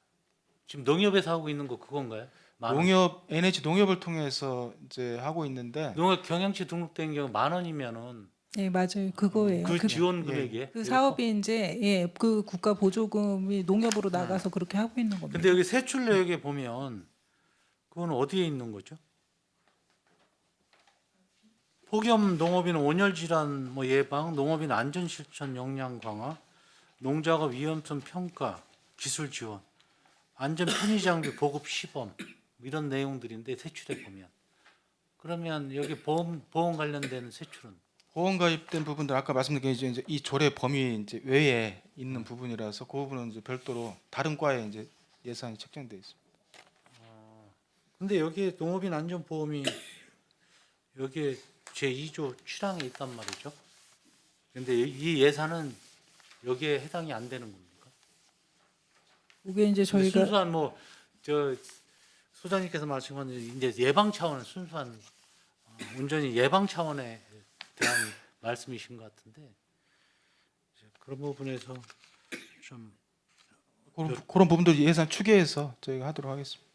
지금 농협에서 하고 있는 거 그건가요? 만 원? 농협 NH 농협을 통해서 이제 하고 있는데 농협 경영치 등록된 경우 10,000원이면은 네, 맞아요. 그거예요. 그 그, 지원 예. 금액이에요? 그 사업이 이제 그 국가 보조금이 농협으로 네. 나가서 그렇게 하고 있는 겁니다. 근데 여기 세출 내역에 보면 그건 어디에 있는 거죠? 폭염 농업인 온열 질환 뭐 예방, 농업인 안전 실천 역량 강화, 농작업 위험성 평가, 기술 지원, 안전 편의 장비 보급 시범 이런 내용들인데 세출에 보면 그러면 여기 보험 관련된 세출은 보험 가입된 부분들 아까 말씀드린 게 이제 이 조례 범위 이제 외에 있는 부분이라서 그 부분은 이제 별도로 다른 과에 이제 예산이 책정돼 있습니다. 근데 여기에 농업인 안전보험이 여기에 제2조 7항에 있단 말이죠. 근데 이 예산은 여기에 해당이 안 되는 겁니까? 이게 이제 근데 저희가 순수한 뭐 저 소장님께서 말씀하신 이제 예방 차원 순수한 온전히 예방 차원에 대한 말씀이신 것 같은데 이제 그런 부분에서 좀 그런 부분도 예산 추계해서 저희가 하도록 하겠습니다.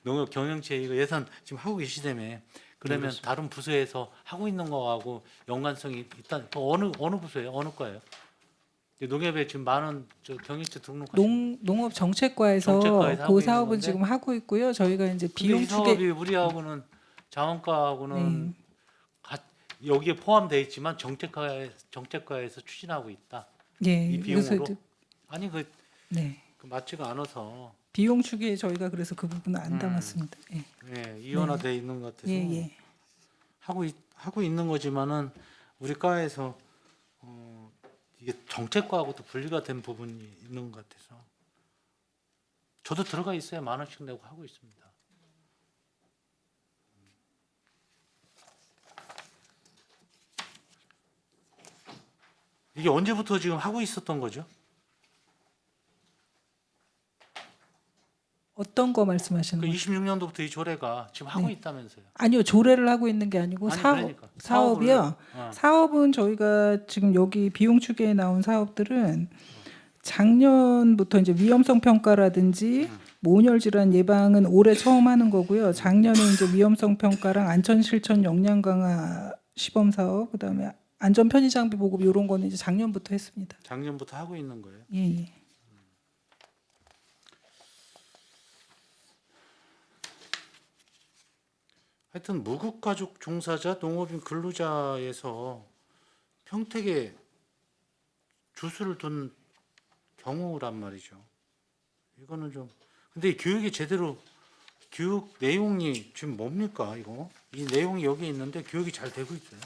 농업 경영체 이거 예산 지금 하고 계시다며 그러면 그렇습니다. 다른 부서에서 하고 있는 거하고 연관성이 있다. 또 어느 부서예요? 어느 과예요? 농협에 지금 10,000원 저 경영체 등록하신 농업 정책과에서 정책과에서 하고 그 있는 사업은 건데? 지금 하고 있고요. 저희가 이제 비용 이 추계 사업이 우리하고는 자원과하고는 여기에 포함되어 있지만 정책과에서 추진하고 있다. 예, 이 그래서 비용으로 이제- 아니 그 네. 맞지가 않아서 비용 추계에 저희가 그래서 그 부분은 안 담았습니다. 예. 예, 이원화돼 있는 것 같아서 예, 예. 하고 있는 거지만은 우리 과에서 이게 정책과하고도 분리가 된 부분이 있는 것 같아서 저도 들어가 있어야 10,000원씩 내고 하고 있습니다. 이게 언제부터 지금 하고 있었던 거죠? 어떤 거 말씀하시는 그 거예요? 26년도부터 이 조례가 지금 하고 네. 있다면서요? 아니요, 조례를 하고 있는 게 아니고 아니, 사업 그러니까. 사업이요. 사업을, 사업은 저희가 지금 여기 비용 추계에 나온 사업들은 작년부터 이제 위험성 평가라든지 모온열 질환 예방은 올해 처음 하는 거고요. 작년에 이제 위험성 평가랑 안전 실천 역량 강화 시범 사업, 그다음에 안전 편의 장비 보급 이런 거는 이제 작년부터 했습니다. 작년부터 하고 있는 거예요. 예, 예. 하여튼 무국가족 종사자 농업인 근로자에서 평택에 주소를 둔 경우란 말이죠. 이거는 좀 근데 이 교육이 제대로 교육 내용이 지금 뭡니까 이거? 이 내용이 여기 있는데 교육이 잘 되고 있어요.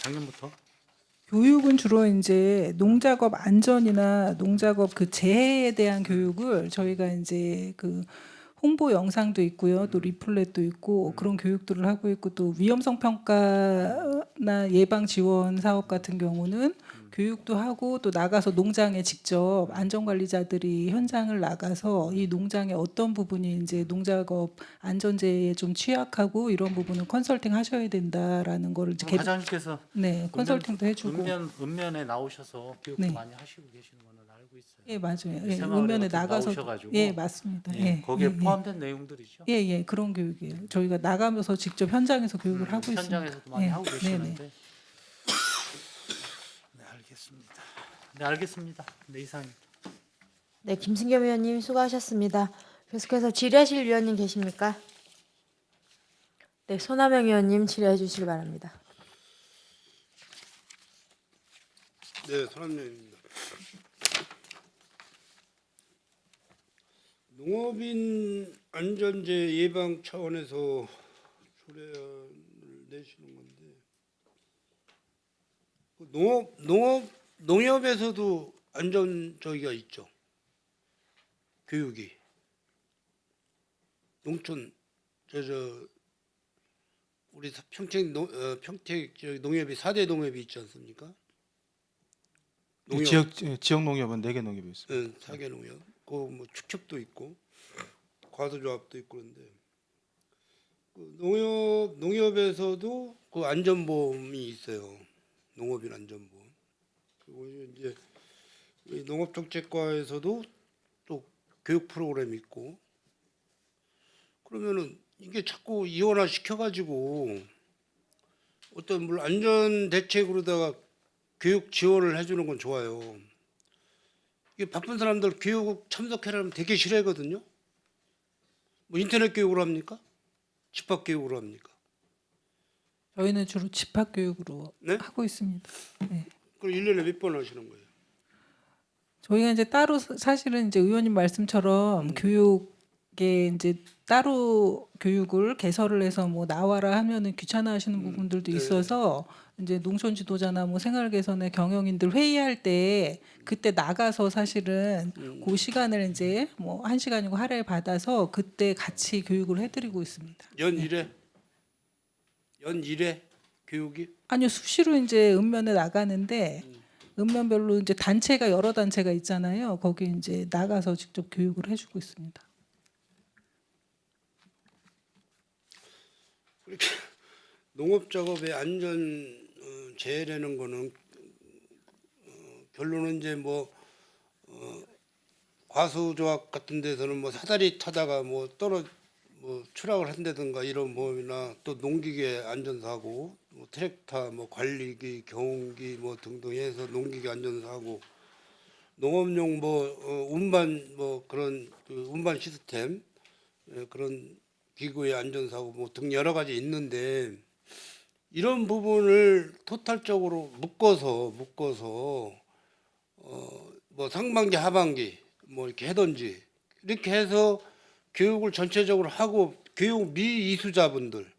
작년부터. 교육은 주로 이제 농작업 안전이나 농작업 그 재해에 대한 교육을 저희가 이제 그 홍보 영상도 있고요, 또 리플렛도 있고 그런 교육들을 하고 있고 또 위험성 평가나 예방 지원 사업 같은 경우는 교육도 하고 또 나가서 농장에 직접 안전관리자들이 현장을 나가서 이 농장의 어떤 부분이 이제 농작업 안전재해에 좀 취약하고 이런 부분은 컨설팅 하셔야 된다라는 거를 이제 그럼 과장님께서 네, 컨설팅도 해주고. 읍면에 나오셔서 교육도 네. 많이 하시고 계시는 거는 알고 있어요. 예, 맞아요. 예, 새마을에 읍면에 어떻게 나가서 나오셔가지고. 예, 맞습니다. 예, 예, 거기에 예, 예. 포함된 내용들이죠. 예, 예, 그런 교육이에요. 저희가 나가면서 직접 현장에서 교육을 하고 있습니다. 현장에서도 많이 예, 하고 계시는데. 네네. 네, 알겠습니다. 네, 알겠습니다. 네, 이상입니다. 네, 김승겸 의원님 수고하셨습니다. 계속해서 질의하실 위원님 계십니까? 네, 손하명 의원님 질의해 주시기 바랍니다. 네, 손한명입니다. 농업인 안전재 예방 차원에서 조례안을 내시는 건데 그 농협에서도 안전 저기가 있죠. 교육이 농촌 우리 평택 농협이 4대 농협이 있지 않습니까? 지역 농협은 4개 농협이 있습니다. 응, 사계 농협. 그 뭐 축협도 있고 과수조합도 있고 그런데 그 농협에서도 그 안전보험이 있어요. 농업인안전부. 그리고 이제 이 농업정책과에서도 또 교육 프로그램이 있고, 그러면은 이게 자꾸 이원화 시켜가지고 어떤 물론 안전 대책으로다가 교육 지원을 해주는 건 좋아요. 이게 바쁜 사람들 교육 참석해라면 되게 싫어하거든요. 뭐 인터넷 교육으로 합니까? 집합 교육으로 합니까? 저희는 주로 집합 교육으로 네? 하고 있습니다. 네. 그럼 1년에 몇 번 하시는 거예요? 저희가 이제 따로 사실은 이제 의원님 말씀처럼 교육에 이제 따로 교육을 개설을 해서 뭐 나와라 하면은 귀찮아하시는 부분들도 네. 있어서 이제 농촌 지도자나 뭐 생활 개선의 경영인들 회의할 때 그때 나가서 사실은 그 시간을 이제 뭐 1시간이고 할애 받아서 그때 같이 교육을 해드리고 있습니다. 연 1회? 연 1회 교육이? 아니요, 수시로 이제 읍면에 나가는데 읍면별로 이제 단체가 여러 단체가 있잖아요. 거기 이제 나가서 직접 교육을 해주고 있습니다. 그렇게 농업 작업의 안전 재해라는 거는 결론은 이제 뭐 과수조합 같은 데서는 뭐 사다리 타다가 뭐 추락을 한다든가 이런 뭐나 또 농기계 안전사고, 뭐 트랙터, 뭐 관리기, 경운기 뭐 등등 해서 농기계 안전사고, 농업용 운반 그런 운반 시스템 그런 기구의 안전사고 뭐 등 여러 가지 있는데, 이런 부분을 토탈적으로 묶어서 뭐 상반기 하반기 뭐 이렇게 하든지 이렇게 해서 교육을 전체적으로 하고, 교육 미이수자분들,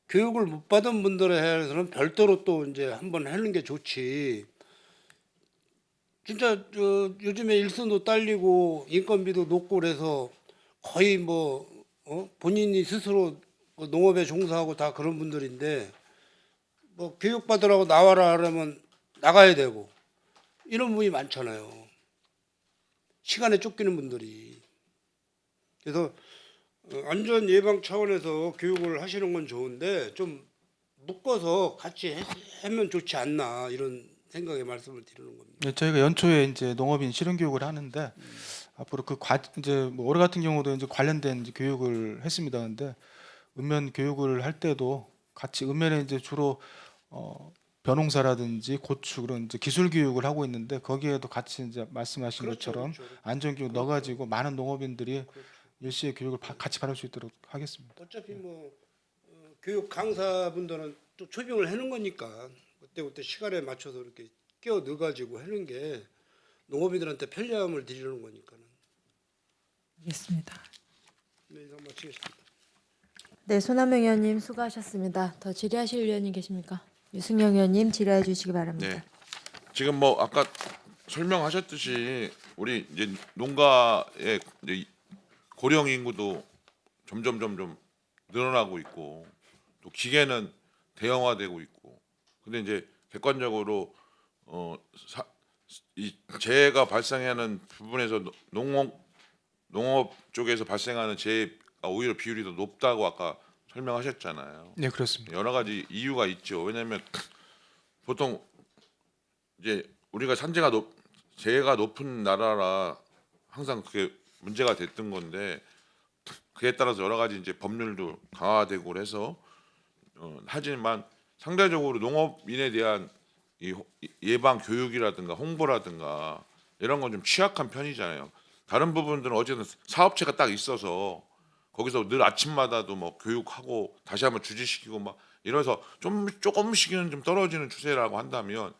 교육을 못 받은 분들에 대해서는 별도로 또 이제 한번 하는 게 좋지. 진짜 요즘에 일손도 딸리고 인건비도 높고 그래서 거의 본인이 스스로 농업에 종사하고 다 그런 분들인데, 뭐 교육 받으라고 나와라 하려면 나가야 되고 이런 분이 많잖아요. 시간에 쫓기는 분들이. 그래서 안전 예방 차원에서 교육을 하시는 건 좋은데 좀 묶어서 같이 하면 좋지 않나, 이런 생각에 말씀을 드리는 겁니다. 네, 저희가 연초에 이제 농업인 실용 교육을 하는데 앞으로 이제 뭐 올해 같은 경우도 이제 관련된 이제 교육을 했습니다. 근데 읍면 교육을 할 때도 같이 읍면에 이제 주로 벼농사라든지 고추 그런 이제 기술 교육을 하고 있는데, 거기에도 같이 이제 말씀하신 그렇죠, 것처럼 그렇죠. 안전 교육 넣어가지고 많은 농업인들이 일시에 교육을 같이 받을 수 있도록 하겠습니다. 어차피 교육 강사분들은 또 초빙을 해놓은 거니까 그때 시간에 맞춰서 이렇게 끼워 넣어가지고 하는 게 농업인들한테 편리함을 드리는 거니까는. 알겠습니다. 네, 이상 마치겠습니다. 네, 손한명 의원님 수고하셨습니다. 더 질의하실 의원님 계십니까? 유승영 의원님 질의해 주시기 바랍니다. 네. 지금 뭐 아까 설명하셨듯이 우리 이제 농가의 이제 고령 인구도 점점 늘어나고 있고, 또 기계는 대형화되고 있고, 근데 이제 객관적으로 이 재해가 발생하는 부분에서 농업 쪽에서 발생하는 재해가 오히려 비율이 더 높다고 아까 설명하셨잖아요. 네, 그렇습니다. 여러 가지 이유가 있죠. 왜냐하면 보통 이제 우리가 재해가 높은 나라라 항상 그게 문제가 됐던 건데, 그에 따라서 여러 가지 이제 법률도 강화되고 그래서 하지만 상대적으로 농업인에 대한 이 예방 교육이라든가 홍보라든가 이런 건 좀 취약한 편이잖아요. 다른 부분들은 어쨌든 사업체가 딱 있어서 거기서 늘 아침마다도 뭐 교육하고 다시 한번 주지시키고 막 이래서 조금씩은 좀 떨어지는 추세라고 한다면,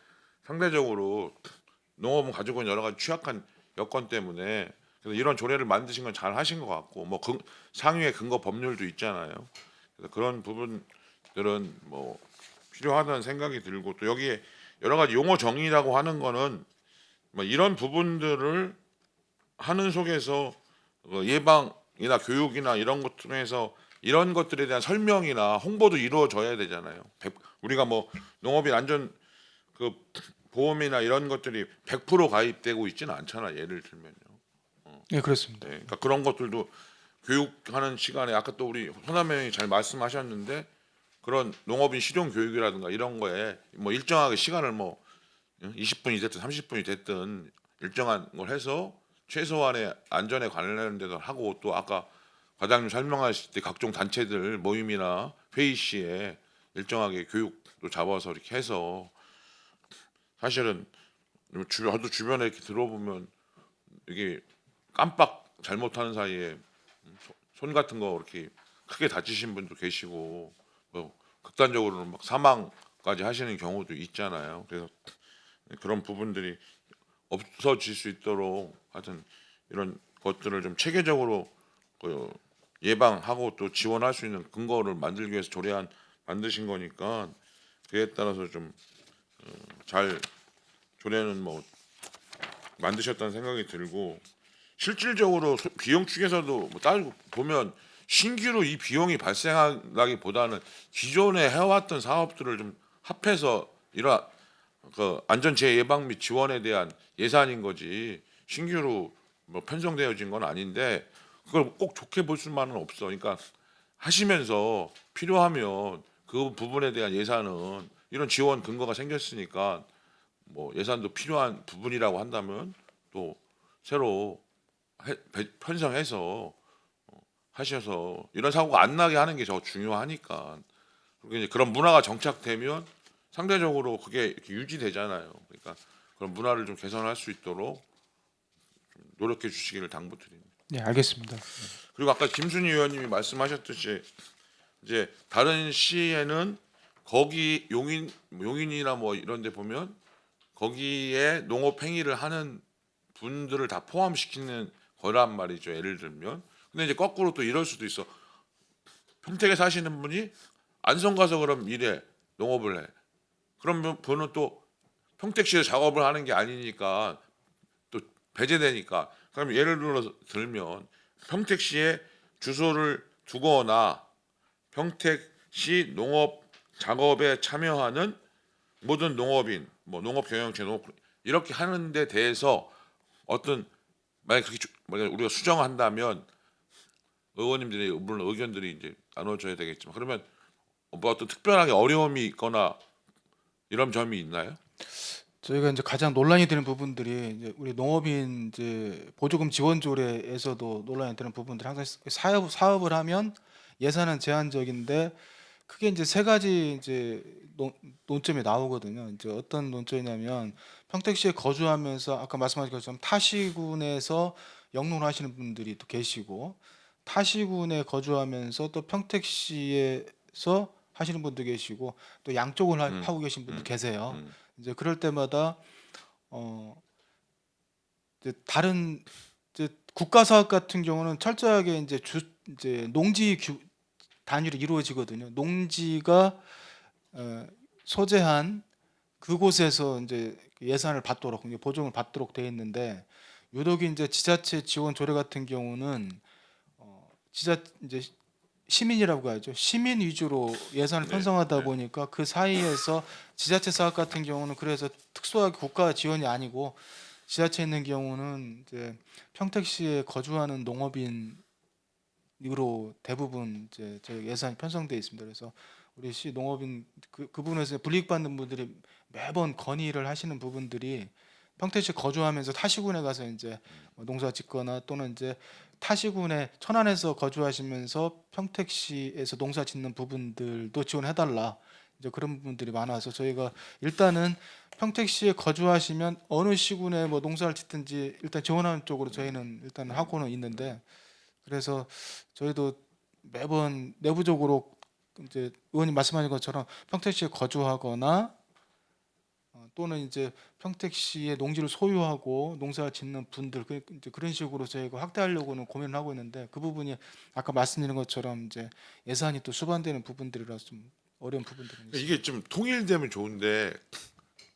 상대적으로 농업은 가지고 있는 여러 가지 취약한 여건 때문에 그래서 이런 조례를 만드신 건 잘 하신 것 같고, 뭐 상위의 근거 법률도 있잖아요. 그래서 그런 부분들은 뭐 필요하다는 생각이 들고, 또 여기에 여러 가지 용어 정의라고 하는 거는 뭐 이런 부분들을 하는 속에서 예방이나 교육이나 이런 것 통해서 이런 것들에 대한 설명이나 홍보도 이루어져야 되잖아요. 우리가 뭐 농업인 안전 보험이나 이런 것들이 100% 가입되고 있지는 않잖아. 예를 들면요. 네, 그렇습니다. 네, 그러니까 그런 것들도 교육하는 시간에 아까 또 우리 호남형이 잘 말씀하셨는데 그런 농업인 실용 교육이라든가 이런 거에 뭐 일정하게 시간을 뭐 20분이 됐든 30분이 됐든 일정한 걸 해서 최소한의 안전에 관련된 데도 하고, 또 아까 과장님 설명하실 때 각종 단체들 모임이나 회의 시에 일정하게 교육도 잡아서 이렇게 해서, 사실은 저도 주변에 이렇게 들어보면 이게 깜빡 잘못하는 사이에 손 같은 거 이렇게 크게 다치신 분도 계시고, 뭐 극단적으로는 막 사망까지 하시는 경우도 있잖아요. 그래서 그런 부분들이 없어질 수 있도록 하여튼 이런 것들을 좀 체계적으로 예방하고 또 지원할 수 있는 근거를 만들기 위해서 조례안 만드신 거니까, 그에 따라서 좀 잘 조례는 뭐 만드셨다는 생각이 들고, 실질적으로 비용 측에서도 뭐 따지고 보면 신규로 이 비용이 발생하기보다는 기존에 해왔던 사업들을 좀 합해서 이런 그 안전재해 예방 및 지원에 대한 예산인 거지, 신규로 뭐 편성되어진 건 아닌데, 그걸 꼭 좋게 볼 수만은 없어. 그러니까 하시면서 필요하면 그 부분에 대한 예산은 이런 지원 근거가 생겼으니까 뭐 예산도 필요한 부분이라고 한다면 또 새로 편성해서 하셔서 이런 사고가 안 나게 하는 게 더 중요하니까. 그리고 이제 그런 문화가 정착되면 상대적으로 그게 이렇게 유지되잖아요. 그러니까 그런 문화를 좀 개선할 수 있도록 좀 노력해 주시기를 당부드립니다. 네, 알겠습니다. 그리고 아까 김순희 의원님이 말씀하셨듯이 이제 다른 시에는 거기 용인이나 뭐 이런 데 보면 거기에 농업 행위를 하는 분들을 다 포함시키는 거란 말이죠. 예를 들면. 근데 이제 거꾸로 또 이럴 수도 있어. 평택에 사시는 분이 안성 가서 그럼 일해, 농업을 해. 그럼 분은 또 평택시에 작업을 하는 게 아니니까 또 배제되니까. 그럼 예를 들면 평택시에 주소를 두거나 평택시 농업 작업에 참여하는 모든 농업인, 뭐 농업 경영체, 농업 이렇게 하는 데 대해서 어떤 만약 그렇게 만약 우리가 수정한다면 의원님들의 물론 의견들이 이제 나눠져야 되겠지만, 그러면 뭐 어떤 특별하게 어려움이 있거나 이런 점이 있나요? 저희가 이제 가장 논란이 되는 부분들이 이제 우리 농업인 이제 보조금 지원 조례에서도 논란이 되는 부분들, 항상 사업을 하면 예산은 제한적인데 크게 이제 세 가지 이제 논점이 나오거든요. 이제 어떤 논점이냐면 평택시에 거주하면서 아까 말씀하신 것처럼 타시군에서 영농을 하시는 분들이 또 계시고, 타시군에 거주하면서 또 평택시에서 하시는 분도 계시고, 또 양쪽을 하고 계신 분도 계세요. 이제 그럴 때마다 이제 다른 이제 국가 사업 같은 경우는 철저하게 이제 농지 단위로 이루어지거든요. 농지가 소재한 그곳에서 이제 예산을 받도록, 이제 보조금을 받도록 돼 있는데, 유독 이제 지자체 지원 조례 같은 경우는 이제 시민이라고 하죠. 시민 위주로 예산을 편성하다 보니까 그 사이에서 지자체 사업 같은 경우는 그래서 특수하게 국가 지원이 아니고 지자체에 있는 경우는 이제 평택시에 거주하는 농업인으로 대부분 이제 저희 예산이 편성되어 있습니다. 그래서 우리 시 농업인 그 부분에서 불이익받는 분들이 매번 건의를 하시는 부분들이 평택시 거주하면서 타시군에 가서 이제 농사 짓거나 또는 이제 타시군에 천안에서 거주하시면서 평택시에서 농사 짓는 부분들도 지원해달라, 이제 그런 부분들이 많아서 저희가 일단은 평택시에 거주하시면 어느 시군에 뭐 농사를 짓든지 일단 지원하는 쪽으로 저희는 일단 하고는 있는데, 그래서 저희도 매번 내부적으로 이제 의원님 말씀하신 것처럼 평택시에 거주하거나 또는 이제 평택시의 농지를 소유하고 농사 짓는 분들, 이제 그런 식으로 저희가 확대하려고는 고민을 하고 있는데, 그 부분이 아까 말씀드린 것처럼 이제 예산이 또 수반되는 부분들이라서 좀 어려운 부분들이 있습니다. 이게 좀 통일되면 좋은데,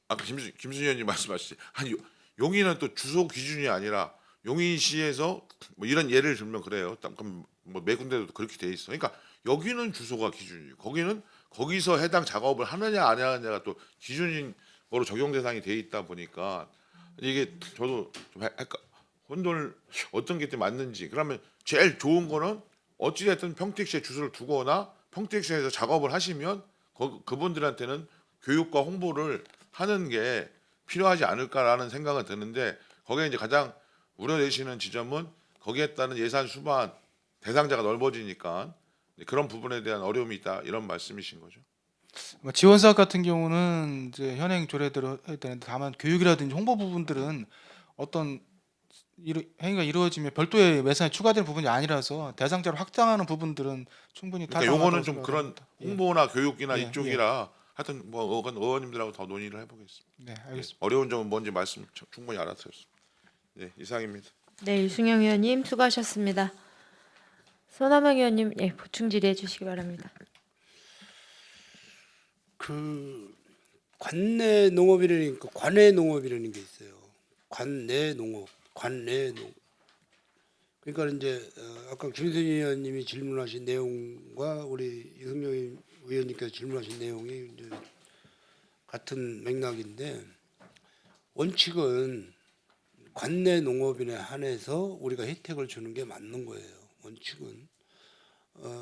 아까 김순희 의원님 말씀하셨지, 아니 용인은 또 주소 기준이 아니라 용인시에서 뭐 이런 예를 들면 그래요. 그럼 뭐 매 군데도 그렇게 돼 있어. 그러니까 여기는 주소가 기준이고 거기는 거기서 해당 작업을 하느냐 안 하느냐가 또 기준인 거로 적용 대상이 돼 있다 보니까 이게 저도 좀 혼돈을 어떤 게 맞는지. 그러면 제일 좋은 거는 어찌됐든 평택시에 주소를 두거나 평택시에서 작업을 하시면 그분들한테는 교육과 홍보를 하는 게 필요하지 않을까라는 생각은 드는데 거기에 이제 가장 우려되시는 지점은 거기에 따른 예산 수반 대상자가 넓어지니까 그런 부분에 대한 어려움이 있다 이런 말씀이신 거죠. 뭐 지원 사업 같은 경우는 이제 현행 조례대로 해야 되는데 다만 교육이라든지 홍보 부분들은 어떤 행위가 이루어지면 별도의 예산이 추가되는 부분이 아니라서 대상자를 확장하는 부분들은 충분히 그러니까 타당하다고 요거는 좀 그런 생각합니다. 예. 홍보나 교육이나 예, 이쪽이라 하여튼 뭐 의원님들하고 더 논의를 해보겠습니다. 네, 알겠습니다. 어려운 점은 뭔지 말씀 충분히 알았어요. 네, 이상입니다. 네, 이승영 의원님 수고하셨습니다. 손남영 의원님, 예, 보충 질의해 주시기 바랍니다. 그 관내 농업이라니까 관내 농업이라는 게 있어요. 관내 농업, 관내 농. 그러니까 이제 아까 김순희 의원님이 질문하신 내용과 우리 이승용 의원님께서 질문하신 내용이 이제 같은 맥락인데 원칙은 관내 농업인에 한해서 우리가 혜택을 주는 게 맞는 거예요. 원칙은.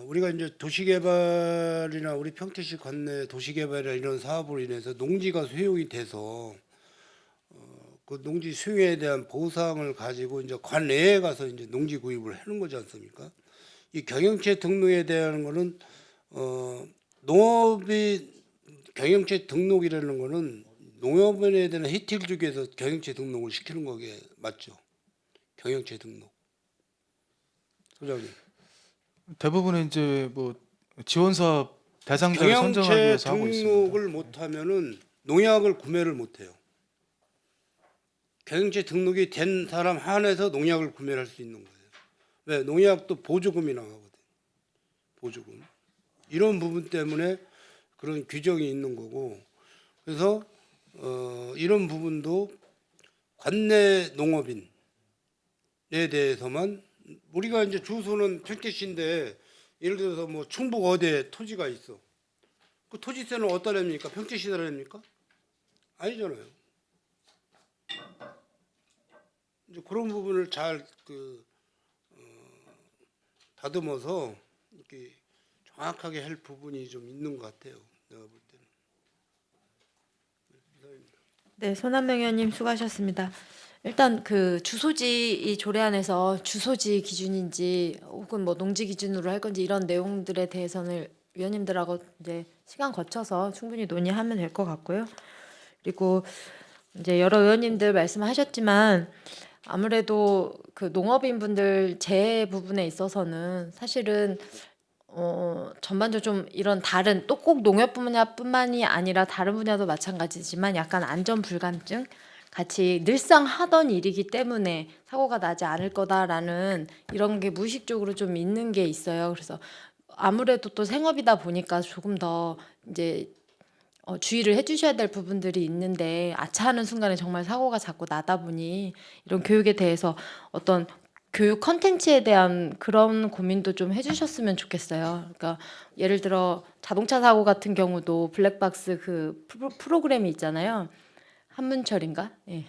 우리가 이제 도시개발이나 우리 평택시 관내 도시개발이나 이런 사업으로 인해서 농지가 수용이 돼서 그 농지 수용에 대한 보상을 가지고 이제 관내에 가서 이제 농지 구입을 하는 거지 않습니까? 이 경영체 등록에 대한 거는 농업이 경영체 등록이라는 거는 농업인에 대한 혜택을 주기 위해서 경영체 등록을 시키는 거게 맞죠? 경영체 등록. 소장님. 대부분은 이제 뭐 지원 사업 대상자를 선정하기 경영체 위해서 하고 있습니다. 등록을 못하면은 농약을 구매를 못해요. 경영체 등록이 된 사람 한해서 농약을 구매를 할 수 있는 거예요. 왜? 농약도 보조금이 나가거든. 보조금. 이런 부분 때문에 그런 규정이 있는 거고. 그래서 이런 부분도 관내 농업인에 대해서만 우리가 이제 주소는 평택시인데 예를 들어서 뭐 충북 어디에 토지가 있어. 그 토지세는 어디다 냅니까? 평택시에다 냅니까? 아니잖아요. 이제 그런 부분을 잘 다듬어서 이렇게 정확하게 할 부분이 좀 있는 것 같아요. 내가 볼 때는. 네, 손한명 의원님 수고하셨습니다. 일단 그 주소지 이 조례안에서 주소지 기준인지 혹은 뭐 농지 기준으로 할 건지 이런 내용들에 대해서는 위원님들하고 이제 시간 거쳐서 충분히 논의하면 될 것 같고요. 그리고 이제 여러 의원님들 말씀하셨지만 아무래도 그 농업인분들 재해 부분에 있어서는 사실은 전반적으로 좀 이런 다른 또 꼭 농업 분야뿐만이 아니라 다른 분야도 마찬가지지만 약간 안전 불감증 같이 늘상 하던 일이기 때문에 사고가 나지 않을 거다라는 이런 게 무의식적으로 좀 있는 게 있어요. 그래서 아무래도 또 생업이다 보니까 조금 더 이제 주의를 해주셔야 될 부분들이 있는데 아차하는 순간에 정말 사고가 자꾸 나다 보니 이런 교육에 대해서 어떤 교육 컨텐츠에 대한 그런 고민도 좀 해주셨으면 좋겠어요. 그러니까 예를 들어 자동차 사고 같은 경우도 블랙박스 그 프로그램이 있잖아요. 한문철인가? 예.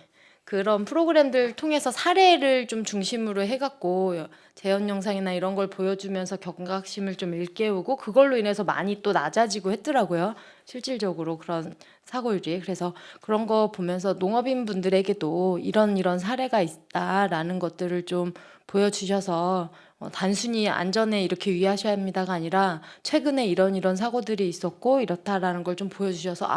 그런 프로그램들 통해서 사례를 좀 중심으로 해갖고 재현 영상이나 이런 걸 보여주면서 경각심을 좀 일깨우고 그걸로 인해서 많이 또 낮아지고 했더라고요. 실질적으로 그런 사고율이. 그래서 그런 거 보면서 농업인 분들에게도 이런 사례가 있다라는 것들을 좀 보여주셔서 단순히 안전에 이렇게 유의하셔야 합니다가 아니라 최근에 이런 사고들이 있었고 이렇다라는 걸 좀 보여주셔서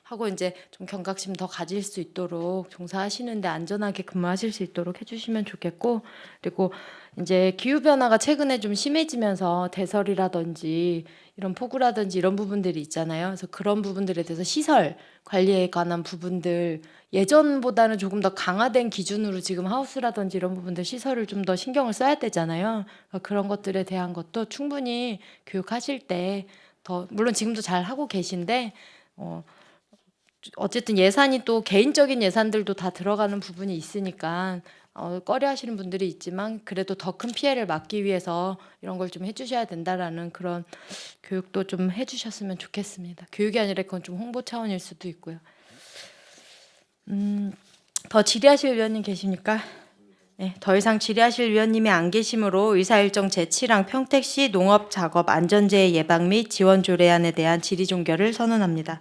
하고 이제 좀 경각심 더 가질 수 있도록 종사하시는데 안전하게 근무하실 수 있도록 해주시면 좋겠고 그리고 이제 기후 변화가 최근에 좀 심해지면서 대설이라든지 이런 폭우라든지 이런 부분들이 있잖아요. 그래서 그런 부분들에 대해서 시설 관리에 관한 부분들 예전보다는 조금 더 강화된 기준으로 지금 하우스라든지 이런 부분들 시설을 좀 더 신경을 써야 되잖아요. 그러니까 그런 것들에 대한 것도 충분히 교육하실 때 더 물론 지금도 잘 하고 계신데 어쨌든 예산이 또 개인적인 예산들도 다 들어가는 부분이 있으니까 꺼려하시는 분들이 있지만 그래도 더 큰 피해를 막기 위해서 이런 걸 좀 해주셔야 된다라는 그런 교육도 좀 해주셨으면 좋겠습니다. 교육이 아니라 그건 좀 홍보 차원일 수도 있고요. 더 질의하실 의원님 계십니까? 네, 더 이상 질의하실 위원님이 안 계시므로 의사일정 제7항 평택시 농업작업 안전재해 예방 및 지원 조례안에 대한 질의 종결을 선언합니다.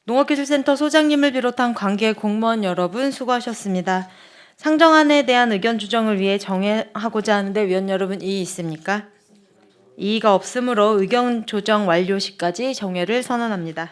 농업기술센터 소장님을 비롯한 관계 공무원 여러분 수고하셨습니다. 상정안에 대한 의견 주정을 위해 정회하고자 하는데 위원 여러분 이의 있습니까? 이의가 없으므로 의견 조정 완료 시까지 정회를 선언합니다.